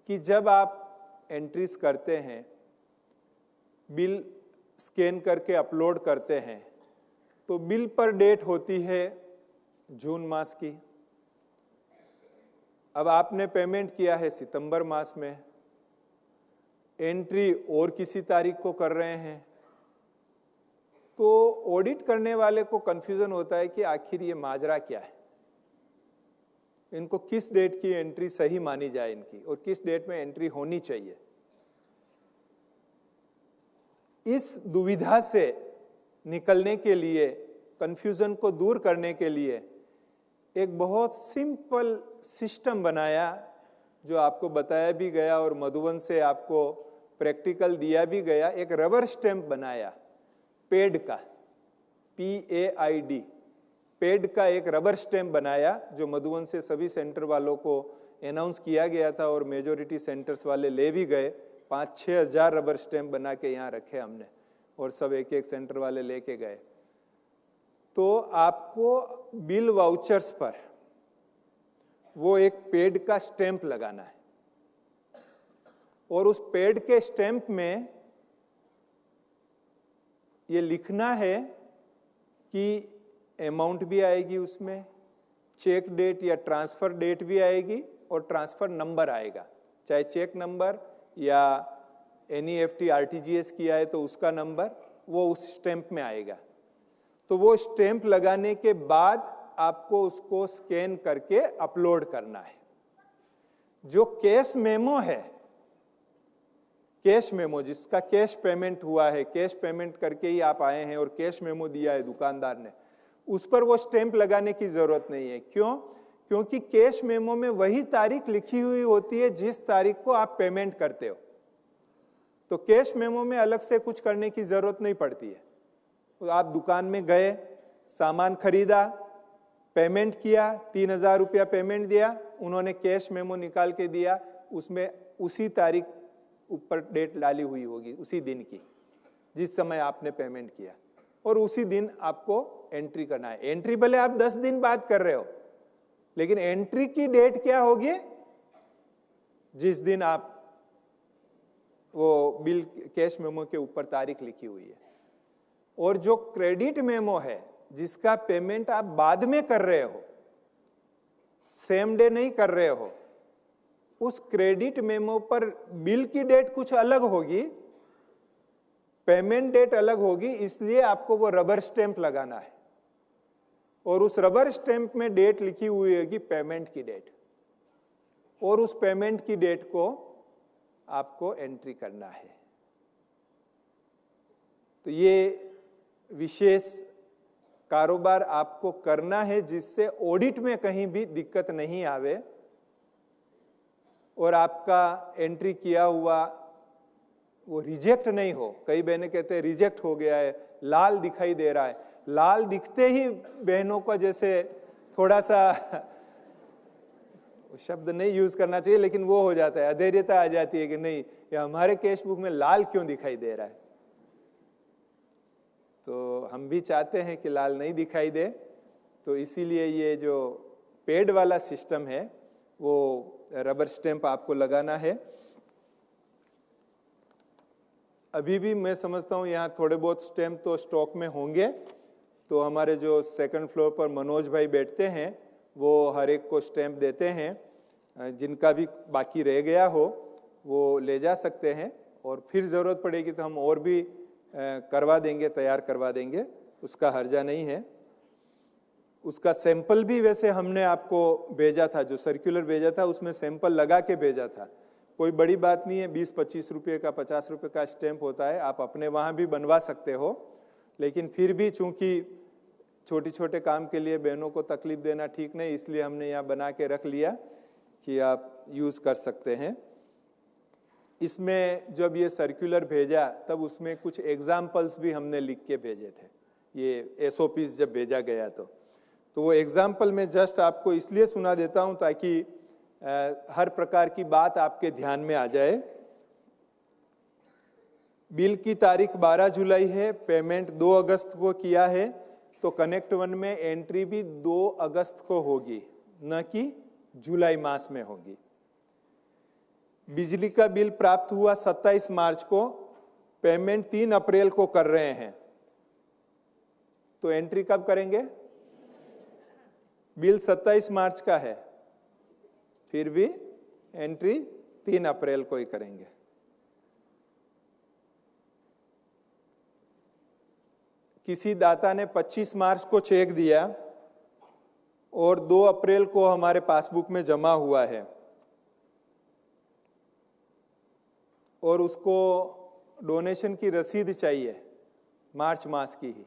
कि जब आप एंट्रीज करते हैं, बिल स्कैन करके अपलोड करते हैं, तो बिल पर डेट होती है जून मास की। अब आपने पेमेंट किया है सितंबर मास में, एंट्री और किसी तारीख को कर रहे हैं, तो ऑडिट करने वाले को कंफ्यूजन होता है कि आखिर ये माजरा क्या है, इनको किस डेट की एंट्री सही मानी जाए इनकी, और किस डेट में एंट्री होनी चाहिए। इस दुविधा से निकलने के लिए, कंफ्यूजन को दूर करने के लिए एक बहुत सिंपल सिस्टम बनाया, जो आपको बताया भी गया और मधुबन से आपको प्रैक्टिकल दिया भी गया। एक रबर स्टैंप बनाया पेड का, PAID, पेड का एक रबर स्टैंप बनाया, जो मधुबन से सभी सेंटर वालों को अनाउंस किया गया था और मेजॉरिटी सेंटर्स वाले ले भी गए। 5-6 हजार रबर स्टैंप बना के यहाँ रखे हमने और सब एक एक सेंटर वाले लेके गए। तो आपको बिल वाउचर्स पर वो एक पेड का स्टैंप लगाना है, और उस पेड के स्टैंप में ये लिखना है कि अमाउंट भी आएगी उसमें, चेक डेट या ट्रांसफर डेट भी आएगी, और ट्रांसफर नंबर आएगा, चाहे चेक नंबर या NEFT RTGS किया है तो उसका नंबर, वो उस स्टैंप में आएगा। तो वो स्टैंप लगाने के बाद आपको उसको स्कैन करके अपलोड करना है। जो कैश मेमो है, कैश मेमो जिसका कैश पेमेंट हुआ है, कैश पेमेंट करके ही आप आए हैं और कैश मेमो दिया है दुकानदार ने, उस पर वो स्टैंप लगाने की जरूरत नहीं है। क्यों? क्योंकि कैश मेमो में वही तारीख लिखी हुई होती है जिस तारीख को आप पेमेंट करते हो। तो कैश मेमो में अलग से कुछ करने की जरूरत नहीं पड़ती है। तो आप दुकान में गए, सामान खरीदा, पेमेंट किया, 3000 रुपया पेमेंट दिया, उन्होंने कैश मेमो निकाल के दिया, उसमें उसी तारीख ऊपर डेट डाली हुई होगी, उसी दिन की जिस समय आपने पेमेंट किया, और उसी दिन आपको एंट्री करना है। एंट्री भले आप 10 दिन बाद कर रहे हो, लेकिन एंट्री की डेट क्या होगी? जिस दिन आप वो बिल कैश मेमो के ऊपर तारीख लिखी हुई है। और जो क्रेडिट मेमो है जिसका पेमेंट आप बाद में कर रहे हो, सेम डे नहीं कर रहे हो, उस क्रेडिट मेमो पर बिल की डेट कुछ अलग होगी, पेमेंट डेट अलग होगी, इसलिए आपको वो रबर स्टैंप लगाना है। और उस रबर स्टैंप में डेट लिखी हुई होगी पेमेंट की डेट, और उस पेमेंट की डेट को आपको एंट्री करना है। तो ये विशेष कारोबार आपको करना है जिससे ऑडिट में कहीं भी दिक्कत नहीं आवे और आपका एंट्री किया हुआ वो रिजेक्ट नहीं हो। कई बहनें कहते हैं रिजेक्ट हो गया है, लाल दिखाई दे रहा है। लाल दिखते ही बहनों का जैसे थोड़ा सा शब्द नहीं यूज करना चाहिए, लेकिन वो हो जाता है, अधैर्यता आ जाती है कि नहीं ये हमारे कैश बुक में लाल क्यों दिखाई दे रहा है। तो हम भी चाहते हैं कि लाल नहीं दिखाई दे, तो इसीलिए ये जो पेड वाला सिस्टम है वो रबर स्टैंप आपको लगाना है। अभी भी मैं समझता हूँ यहाँ थोड़े बहुत स्टैंप तो स्टॉक में होंगे, तो हमारे जो सेकंड फ्लोर पर मनोज भाई बैठते हैं वो हर एक को स्टैंप देते हैं। जिनका भी बाकी रह गया हो वो ले जा सकते हैं, और फिर ज़रूरत पड़ेगी तो हम और भी करवा देंगे, तैयार करवा देंगे, उसका हर्जा नहीं है। उसका सैंपल भी वैसे हमने आपको भेजा था, जो सर्कुलर भेजा था उसमें सैंपल लगा के भेजा था। कोई बड़ी बात नहीं है, 20-25 रुपये का 50 रुपये का स्टैंप होता है, आप अपने वहाँ भी बनवा सकते हो। लेकिन फिर भी चूंकि छोटे छोटे काम के लिए बहनों को तकलीफ देना ठीक नहीं, इसलिए हमने यहाँ बना के रख लिया कि आप यूज़ कर सकते हैं। इसमें जब ये सर्कुलर भेजा तब उसमें कुछ एग्जाम्पल्स भी हमने लिख के भेजे थे, ये SOPs जब भेजा गया तो वो एग्जाम्पल में जस्ट आपको इसलिए सुना देता हूँ ताकि हर प्रकार की बात आपके ध्यान में आ जाए। बिल की तारीख 12 जुलाई है, पेमेंट 2 अगस्त को किया है, तो कनेक्ट वन में एंट्री भी 2 अगस्त को होगी, न कि जुलाई मास में होगी। बिजली का बिल प्राप्त हुआ 27 मार्च को, पेमेंट 3 अप्रैल को कर रहे हैं, तो एंट्री कब करेंगे? बिल 27 मार्च का है, फिर भी एंट्री 3 अप्रैल को ही करेंगे। किसी दाता ने 25 मार्च को चेक दिया और 2 अप्रैल को हमारे पासबुक में जमा हुआ है, और उसको डोनेशन की रसीद चाहिए मार्च मास की ही,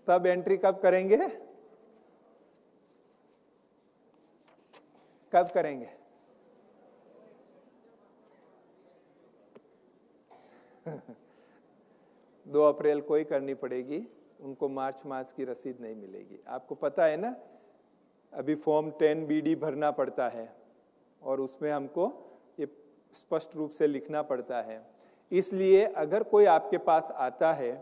तब एंट्री कब करेंगे? कब करेंगे? 2 अप्रैल को ही करनी पड़ेगी, उनको मार्च मास की रसीद नहीं मिलेगी। आपको पता है ना, अभी फॉर्म 10 BD भरना पड़ता है और उसमें हमको ये स्पष्ट रूप से लिखना पड़ता है। इसलिए अगर कोई आपके पास आता है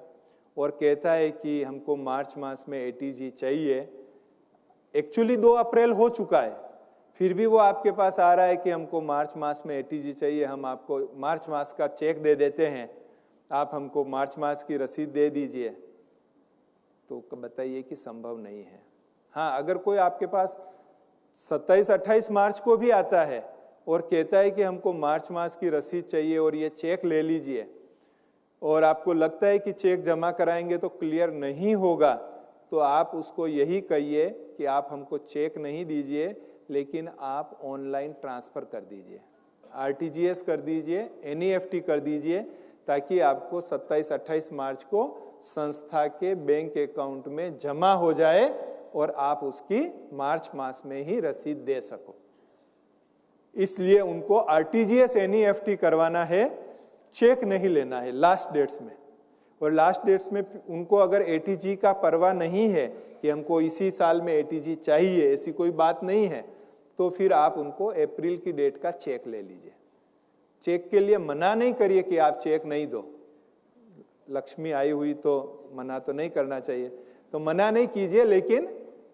और कहता है कि हमको मार्च मास में ATG चाहिए, एक्चुअली 2 अप्रैल हो चुका है, फिर भी वो आपके पास आ रहा है कि हमको मार्च मास में ATG चाहिए, हम आपको मार्च मास का चेक दे देते हैं, आप हमको मार्च मास की रसीद दे दीजिए, तो बताइए कि संभव नहीं है। हाँ, अगर कोई आपके पास 27-28 मार्च को भी आता है और कहता है कि हमको मार्च मास की रसीद चाहिए और ये चेक ले लीजिए, और आपको लगता है कि चेक जमा कराएंगे तो क्लियर नहीं होगा, तो आप उसको यही कहिए कि आप हमको चेक नहीं दीजिए, लेकिन आप ऑनलाइन ट्रांसफर कर दीजिए, RTGS कर दीजिए, NEFT कर दीजिए, ताकि आपको 27-28 मार्च को संस्था के बैंक अकाउंट में जमा हो जाए और आप उसकी मार्च मास में ही रसीद दे सको। इसलिए उनको RTGS NEFT करवाना है, चेक नहीं लेना है लास्ट डेट्स में। और लास्ट डेट्स में उनको अगर ATG का परवाह नहीं है कि हमको इसी साल में ATG चाहिए, ऐसी कोई बात नहीं है, तो फिर आप उनको अप्रैल की डेट का चेक ले लीजिए। चेक के लिए मना नहीं करिए कि आप चेक नहीं दो, लक्ष्मी आई हुई तो मना तो नहीं करना चाहिए, तो मना नहीं कीजिए, लेकिन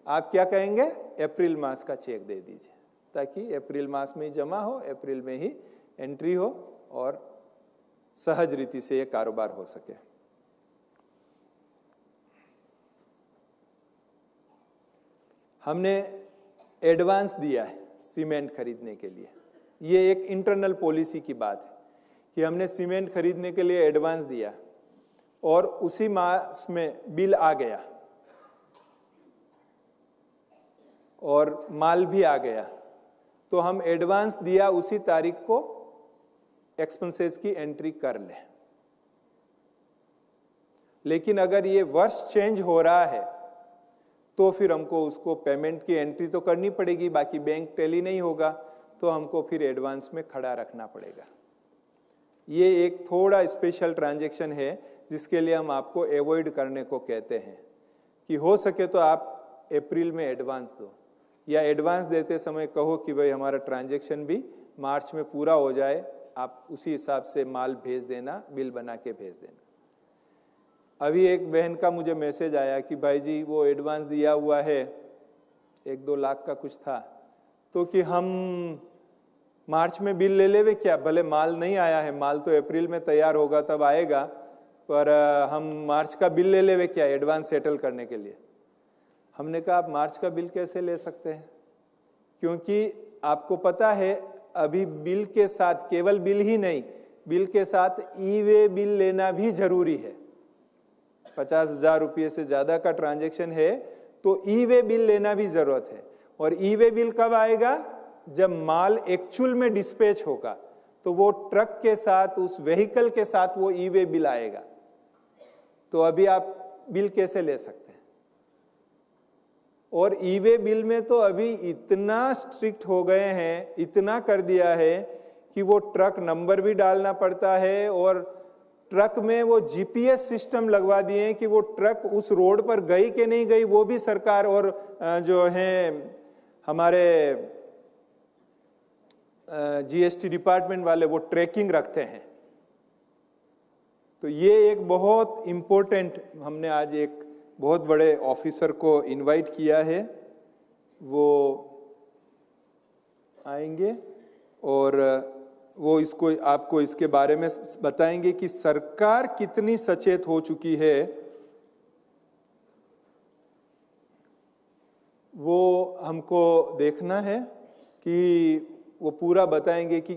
आप क्या कहेंगे? अप्रैल मास का चेक दे दीजिए, ताकि अप्रैल मास में ही जमा हो, अप्रैल में ही एंट्री हो और सहज रीति से ये कारोबार हो सके। हमने एडवांस दिया है सीमेंट खरीदने के लिए, ये एक इंटरनल पॉलिसी की बात है कि हमने सीमेंट खरीदने के लिए एडवांस दिया और उसी मास में बिल आ गया और माल भी आ गया, तो हम एडवांस दिया उसी तारीख को एक्सपेंसेस की एंट्री कर लें। लेकिन अगर ये वर्ष चेंज हो रहा है तो फिर हमको उसको पेमेंट की एंट्री तो करनी पड़ेगी, बाकी बैंक टैली नहीं होगा, तो हमको फिर एडवांस में खड़ा रखना पड़ेगा। ये एक थोड़ा स्पेशल ट्रांजैक्शन है जिसके लिए हम आपको अवॉइड करने को कहते हैं कि हो सके तो आप अप्रैल में एडवांस दो, या एडवांस देते समय कहो कि भाई हमारा ट्रांजैक्शन भी मार्च में पूरा हो जाए, आप उसी हिसाब से माल भेज देना, बिल बना के भेज देना। अभी एक बहन का मुझे मैसेज आया कि भाई जी वो एडवांस दिया हुआ है 1-2 लाख का कुछ था, तो कि हम मार्च में बिल ले लेवे क्या, भले माल नहीं आया है, माल तो अप्रैल में तैयार होगा तब आएगा, पर हम मार्च का बिल ले लेवे क्या एडवांस सेटल करने के लिए। हमने कहा आप मार्च का बिल कैसे ले सकते हैं, क्योंकि आपको पता है अभी बिल के साथ, केवल बिल ही नहीं, बिल के साथ ई वे बिल लेना भी जरूरी है। 50,000 रुपये से ज्यादा का ट्रांजैक्शन है तो ई वे बिल लेना भी जरूरत है। और ई वे बिल कब आएगा, जब माल एक्चुअल में डिस्पैच होगा, तो वो ट्रक के साथ, उस व्हीकल के साथ वो ई वे बिल आएगा। तो अभी आप बिल कैसे ले सकते हैं। और ई वे बिल में तो अभी इतना स्ट्रिक्ट हो गए हैं, इतना कर दिया है कि वो ट्रक नंबर भी डालना पड़ता है, और ट्रक में वो जीपीएस सिस्टम लगवा दिए हैं कि वो ट्रक उस रोड पर गई कि नहीं गई वो भी सरकार और जो है हमारे जीएसटी डिपार्टमेंट वाले वो ट्रैकिंग रखते हैं। तो ये एक बहुत इम्पोर्टेंट, हमने आज एक बहुत बड़े ऑफिसर को इनवाइट किया है, वो आएंगे और वो इसको आपको इसके बारे में बताएंगे कि सरकार कितनी सचेत हो चुकी है। वो हमको देखना है कि वो पूरा बताएंगे कि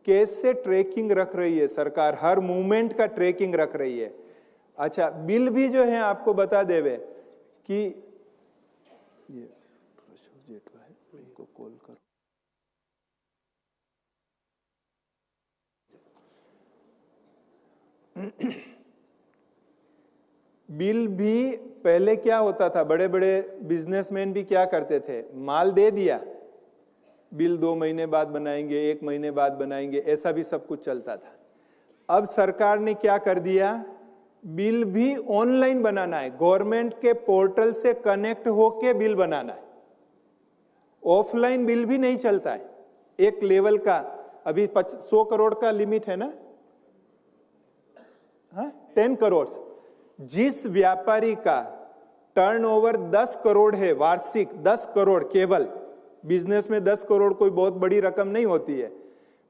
कैसे ट्रैकिंग रख रही है सरकार, हर मूवमेंट का ट्रैकिंग रख रही है। अच्छा, बिल भी जो है आपको बता देवे कि ये जेठवा है, इनको कॉल करो। बिल भी पहले क्या होता था, बड़े बड़े बिजनेसमैन भी क्या करते थे, माल दे दिया, बिल 2 महीने बाद बनाएंगे, 1 महीने बाद बनाएंगे, ऐसा भी सब कुछ चलता था। अब सरकार ने क्या कर दिया, बिल भी ऑनलाइन बनाना है, गवर्नमेंट के पोर्टल से कनेक्ट होके बिल बनाना है। ऑफलाइन बिल भी नहीं चलता है। एक लेवल का अभी 100 करोड़ का लिमिट है ना, 10 करोड़। जिस व्यापारी का टर्नओवर 10 करोड़ है वार्षिक, 10 करोड़ केवल, बिजनेस में 10 करोड़ कोई बहुत बड़ी रकम नहीं होती है,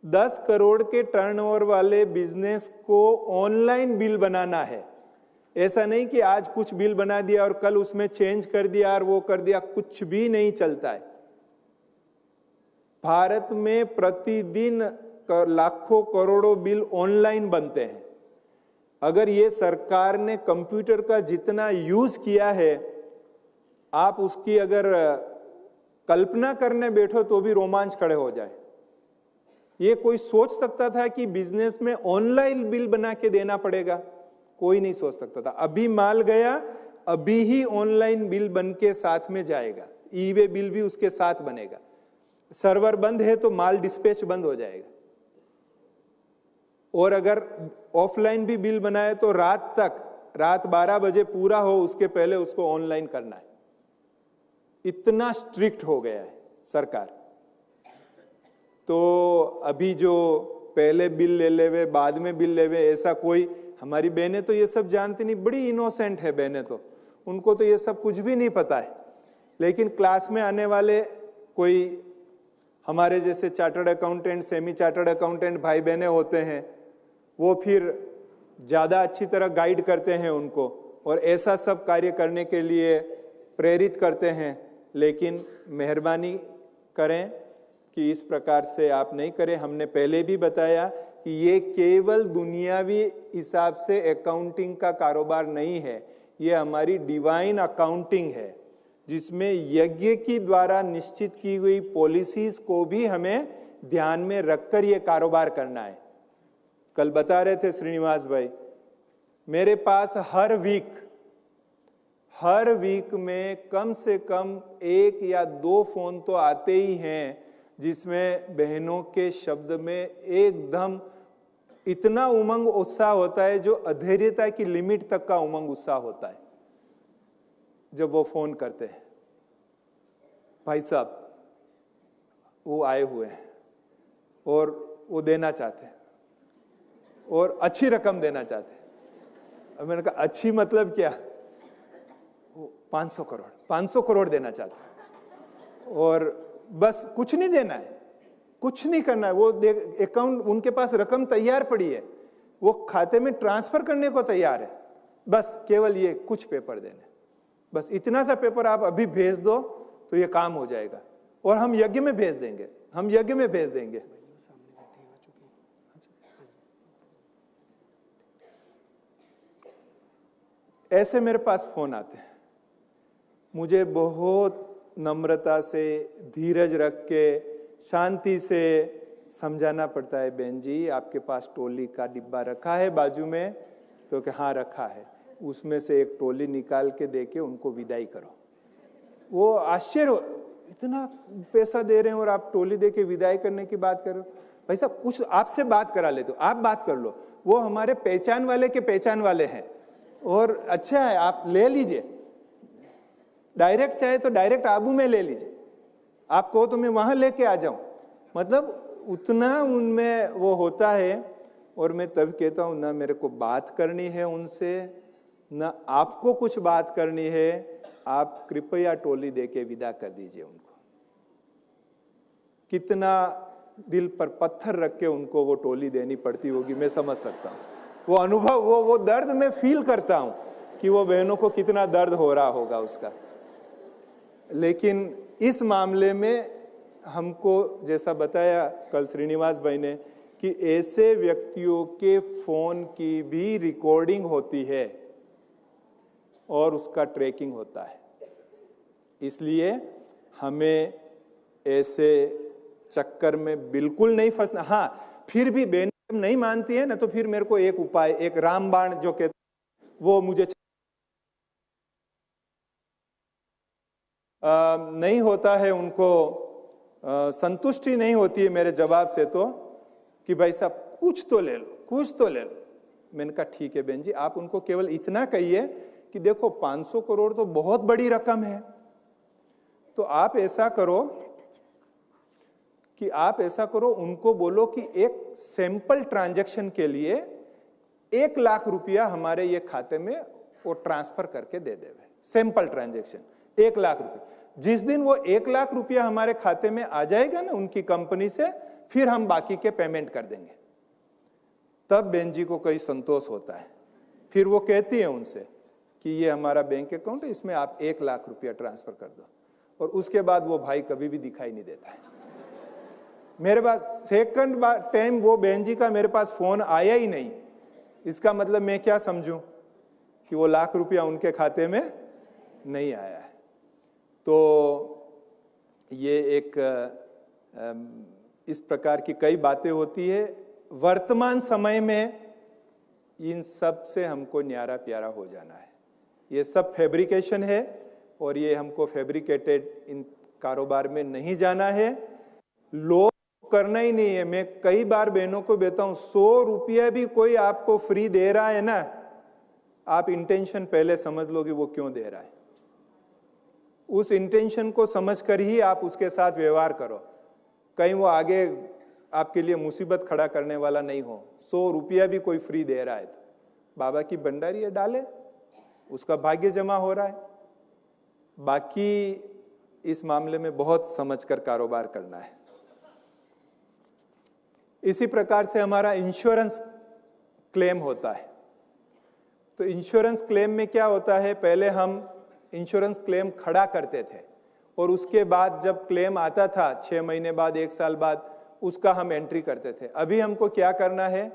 10 करोड़ के टर्नओवर वाले बिजनेस को ऑनलाइन बिल बनाना है। ऐसा नहीं कि आज कुछ बिल बना दिया और कल उसमें चेंज कर दिया और वो कर दिया, कुछ भी नहीं चलता है। भारत में प्रतिदिन लाखों करोड़ों बिल ऑनलाइन बनते हैं। अगर ये सरकार ने कंप्यूटर का जितना यूज किया है, आप उसकी अगर कल्पना करने बैठो तो भी रोमांच खड़े हो जाए। ये कोई सोच सकता था कि बिजनेस में ऑनलाइन बिल बना के देना पड़ेगा? कोई नहीं सोच सकता था। अभी माल गया, अभी ही ऑनलाइन बिल बन के साथ में जाएगा, ई वे बिल भी उसके साथ बनेगा। सर्वर बंद है तो माल डिस्पैच बंद हो जाएगा। और अगर ऑफलाइन भी बिल बनाए तो रात तक, रात 12 बजे पूरा हो उसके पहले उसको ऑनलाइन करना है। इतना स्ट्रिक्ट हो गया है सरकार। तो अभी जो पहले बिल ले लेवे बाद में बिल लेवे, ऐसा कोई, हमारी बहनें तो ये सब जानती नहीं, बड़ी इनोसेंट है बहनें, तो उनको तो ये सब कुछ भी नहीं पता है। लेकिन क्लास में आने वाले कोई हमारे जैसे chartered accountant, semi chartered accountant भाई बहनें होते हैं, वो फिर ज़्यादा अच्छी तरह गाइड करते हैं उनको और ऐसा सब कार्य करने के लिए प्रेरित करते हैं। लेकिन मेहरबानी करें कि इस प्रकार से आप नहीं करें। हमने पहले भी बताया कि ये केवल दुनियावी हिसाब से अकाउंटिंग का कारोबार नहीं है, ये हमारी डिवाइन अकाउंटिंग है, जिसमें यज्ञ की द्वारा निश्चित की हुई पॉलिसीज को भी हमें ध्यान में रखकर ये कारोबार करना है। कल बता रहे थे श्रीनिवास भाई, मेरे पास हर वीक में कम से कम 1 या 2 फोन तो आते ही हैं, जिसमें बहनों के शब्द में एकदम इतना उमंग उत्साह होता है, जो अधैर्यता की लिमिट तक का उमंग उत्साह होता है जब वो फोन करते हैं। भाई साहब, वो आए हुए हैं और वो देना चाहते हैं और अच्छी रकम देना चाहते हैं। अब मैंने कहा अच्छी मतलब क्या? वो 500 करोड़ देना चाहते हैं और बस कुछ नहीं देना है, कुछ नहीं करना है। वो अकाउंट, उनके पास रकम तैयार पड़ी है, वो खाते में ट्रांसफर करने को तैयार है, बस केवल ये कुछ पेपर देने, बस इतना सा पेपर आप अभी भेज दो तो ये काम हो जाएगा और हम यज्ञ में भेज देंगे, हम यज्ञ में भेज देंगे। ऐसे मेरे पास फोन आते हैं, मुझे बहुत नम्रता से, धीरज रख के, शांति से समझाना पड़ता है, बहन जी आपके पास टोली का डिब्बा रखा है बाजू में? तो कि हाँ रखा है, उसमें से एक टोली निकाल के दे के उनको विदाई करो। वो आश्चर्य, इतना पैसा दे रहे हैं और आप टोली दे के विदाई करने की बात करो? भाई साहब कुछ आपसे बात करा लेते हो, आप बात कर लो, वो हमारे पहचान वाले के पहचान वाले हैं और अच्छा है आप ले लीजिए, डायरेक्ट चाहे तो डायरेक्ट आबू में ले लीजिए, आप कहो तो मैं वहां लेके आ जाऊं। मतलब उतना उनमें वो होता है। और मैं तब कहता हूं ना मेरे को बात करनी है उनसे, ना आपको कुछ बात करनी है, आप कृपया टोली दे के विदा कर दीजिए उनको। कितना दिल पर पत्थर रख के उनको वो टोली देनी पड़ती होगी, मैं समझ सकता हूं। वो अनुभव, वो दर्द मैं फील करता हूं कि वो बहनों को कितना दर्द हो रहा होगा उसका। लेकिन इस मामले में हमको जैसा बताया कल श्रीनिवास भाई ने कि ऐसे व्यक्तियों के फोन की भी रिकॉर्डिंग होती है और उसका ट्रैकिंग होता है। इसलिए हमें ऐसे चक्कर में बिल्कुल नहीं फंसना। हाँ, फिर भी बहन नहीं मानती है ना, तो फिर मेरे को एक उपाय, एक रामबाण जो कहते वो मुझे नहीं होता है, उनको संतुष्टि नहीं होती है मेरे जवाब से, तो कि भाई साहब कुछ तो ले लो, कुछ तो ले लो। मैंने कहा ठीक है बहन जी, आप उनको केवल इतना कहिए कि देखो 500 करोड़ तो बहुत बड़ी रकम है, तो आप ऐसा करो उनको बोलो कि एक सैंपल ट्रांजैक्शन के लिए 1 लाख रुपया हमारे ये खाते में वो ट्रांसफर करके दे देवे। सैंपल ट्रांजैक्शन 1 लाख रुपया। जिस दिन वो 1 लाख रुपया हमारे खाते में आ जाएगा ना उनकी कंपनी से, फिर हम बाकी के पेमेंट कर देंगे। तब बहन जी को कहीं संतोष होता है। फिर वो कहती है उनसे कि ये हमारा बैंक अकाउंट है, इसमें आप 1 लाख रुपया ट्रांसफर कर दो। और उसके बाद वो भाई कभी भी दिखाई नहीं देता है मेरे पास। सेकंड टाइम वो बहन जी का मेरे पास फोन आया ही नहीं। इसका मतलब मैं क्या समझूं कि वो 1 लाख रुपया उनके खाते में नहीं आया है। तो ये एक इस प्रकार की कई बातें होती है। वर्तमान समय में इन सब से हमको न्यारा प्यारा हो जाना है। ये सब फैब्रिकेशन है और ये हमको फैब्रिकेटेड इन कारोबार में नहीं जाना है। लोग करना ही नहीं है। मैं कई बार बहनों को देता हूं, 100 रुपया भी कोई आपको फ्री दे रहा है ना, आप इंटेंशन पहले समझ लो कि वो क्यों दे रहा है। उस इंटेंशन को समझकर ही आप उसके साथ व्यवहार करो। कहीं वो आगे आपके लिए मुसीबत खड़ा करने वाला नहीं हो। 100 रुपया भी कोई फ्री दे रहा है तो बाबा की भंडारी है, डाले, उसका भाग्य जमा हो रहा है। बाकी इस मामले में बहुत समझकर कारोबार करना है। इसी प्रकार से हमारा इंश्योरेंस क्लेम होता है। तो इंश्योरेंस क्लेम में क्या होता है, पहले हम इंश्योरेंस क्लेम खड़ा करते थे और उसके बाद जब क्लेम आता था 6 महीने बाद, 1 साल बाद, उसका हम एंट्री करते थे। अभी हमको क्या करना है,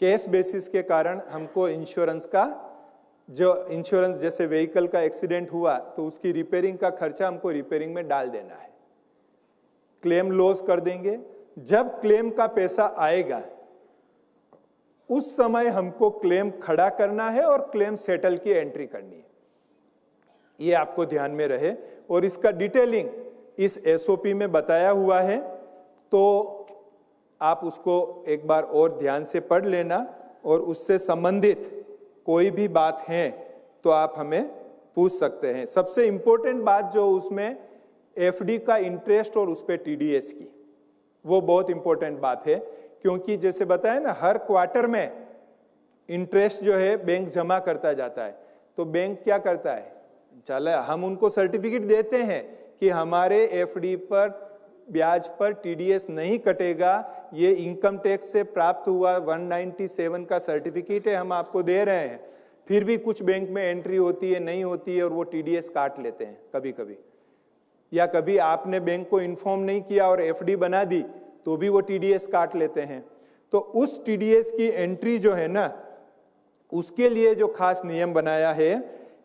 केस बेसिस के कारण हमको इंश्योरेंस का, जो इंश्योरेंस जैसे व्हीकल का एक्सीडेंट हुआ तो उसकी रिपेयरिंग का खर्चा हमको रिपेयरिंग में डाल देना है। क्लेम लॉस कर देंगे। जब क्लेम का पैसा आएगा उस समय हमको क्लेम खड़ा करना है और क्लेम सेटल की एंट्री करनी है। ये आपको ध्यान में रहे। और इसका डिटेलिंग इस एसओपी में बताया हुआ है, तो आप उसको एक बार और ध्यान से पढ़ लेना और उससे संबंधित कोई भी बात है तो आप हमें पूछ सकते हैं। सबसे इंपॉर्टेंट बात जो उसमें एफडी का इंटरेस्ट और उस पर टीडीएस की, वो बहुत इंपॉर्टेंट बात है, क्योंकि जैसे बताया ना, हर क्वार्टर में इंटरेस्ट जो है बैंक जमा करता जाता है। तो बैंक क्या करता है, चला हम उनको सर्टिफिकेट देते हैं कि हमारे एफडी पर ब्याज पर टीडीएस नहीं कटेगा, ये इनकम टैक्स से प्राप्त हुआ 197 का सर्टिफिकेट है, हम आपको दे रहे हैं। फिर भी कुछ बैंक में एंट्री होती है, नहीं होती है, और वो टीडीएस काट लेते हैं कभी कभी। या कभी आपने बैंक को इन्फॉर्म नहीं किया और एफडी बना दी तो भी वो टीडीएस काट लेते हैं। तो उस टीडीएस की एंट्री जो है ना, उसके लिए जो खास नियम बनाया है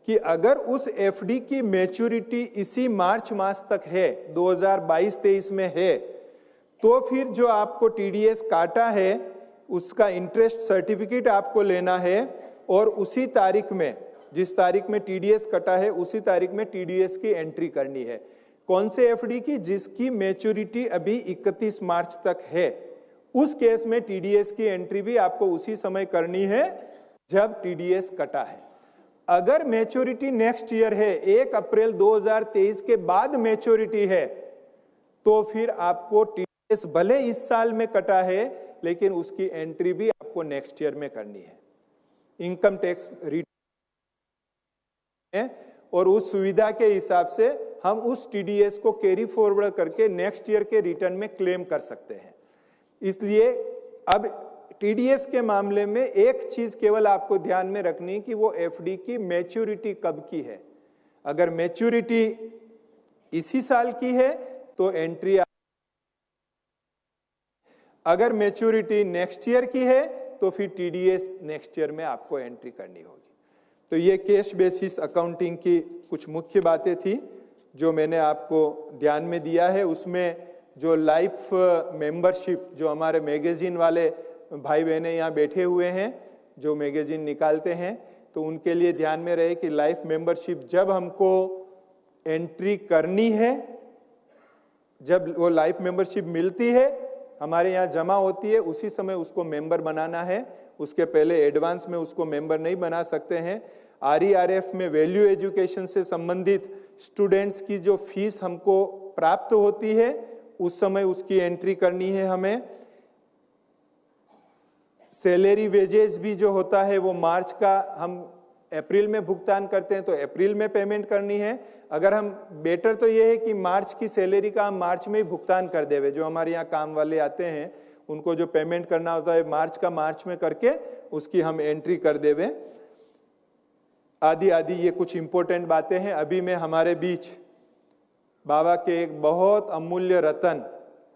कि अगर उस एफडी की मैच्योरिटी इसी मार्च मास तक है, 2022-23 में है, तो फिर जो आपको टीडीएस काटा है उसका इंटरेस्ट सर्टिफिकेट आपको लेना है, और उसी तारीख में, जिस तारीख में टीडीएस कटा है उसी तारीख में टीडीएस की एंट्री करनी है। कौन से एफडी की? जिसकी मैच्योरिटी अभी 31 मार्च तक है। उस केस में टीडीएस की एंट्री भी आपको उसी समय करनी है जब टीडीएस कटा है। अगर मैच्योरिटी नेक्स्ट ईयर है, 1 अप्रैल 2023 के बाद मैच्योरिटी है, तो फिर आपको टीडीएस भले इस साल में कटा है लेकिन उसकी एंट्री भी आपको नेक्स्ट ईयर में करनी है इनकम टैक्स रिटर्न। और उस सुविधा के हिसाब से हम उस टीडीएस को कैरी फॉरवर्ड करके नेक्स्ट ईयर के रिटर्न में क्लेम कर सकते हैं। इसलिए अब टीडीएस के मामले में एक चीज केवल आपको ध्यान में रखनी है कि वो एफडी की मैच्योरिटी कब की है। अगर मैच्योरिटी इसी साल की है तो एंट्री, अगर मैच्योरिटी नेक्स्ट ईयर की है तो फिर टीडीएस नेक्स्ट ईयर में आपको एंट्री करनी होगी। तो ये कैश बेसिस अकाउंटिंग की कुछ मुख्य बातें थी जो मैंने आपको ध्यान में दिया है। उसमें जो लाइफ मेंबरशिप, जो हमारे मैगजीन वाले भाई बहनें यहाँ बैठे हुए हैं जो मैगजीन निकालते हैं, तो उनके लिए ध्यान में रहे कि लाइफ मेंबरशिप जब हमको एंट्री करनी है, जब वो लाइफ मेंबरशिप मिलती है, हमारे यहाँ जमा होती है, उसी समय उसको मेंबर बनाना है। उसके पहले एडवांस में उसको मेंबर नहीं बना सकते हैं। आरईआरएफ में वैल्यू एजुकेशन से संबंधित स्टूडेंट्स की जो फीस हमको प्राप्त होती है उस समय उसकी एंट्री करनी है हमें। सैलरी वेजेस भी जो होता है वो मार्च का हम अप्रैल में भुगतान करते हैं तो अप्रैल में पेमेंट करनी है। अगर हम, बेटर तो ये है कि मार्च की सैलरी का हम मार्च में ही भुगतान कर देवे। जो हमारे यहाँ काम वाले आते हैं उनको जो पेमेंट करना होता है मार्च का मार्च में करके उसकी हम एंट्री कर देवे। आदि आदि ये कुछ इंपॉर्टेंट बातें हैं। अभी मैं हमारे बीच बाबा के एक बहुत अमूल्य रतन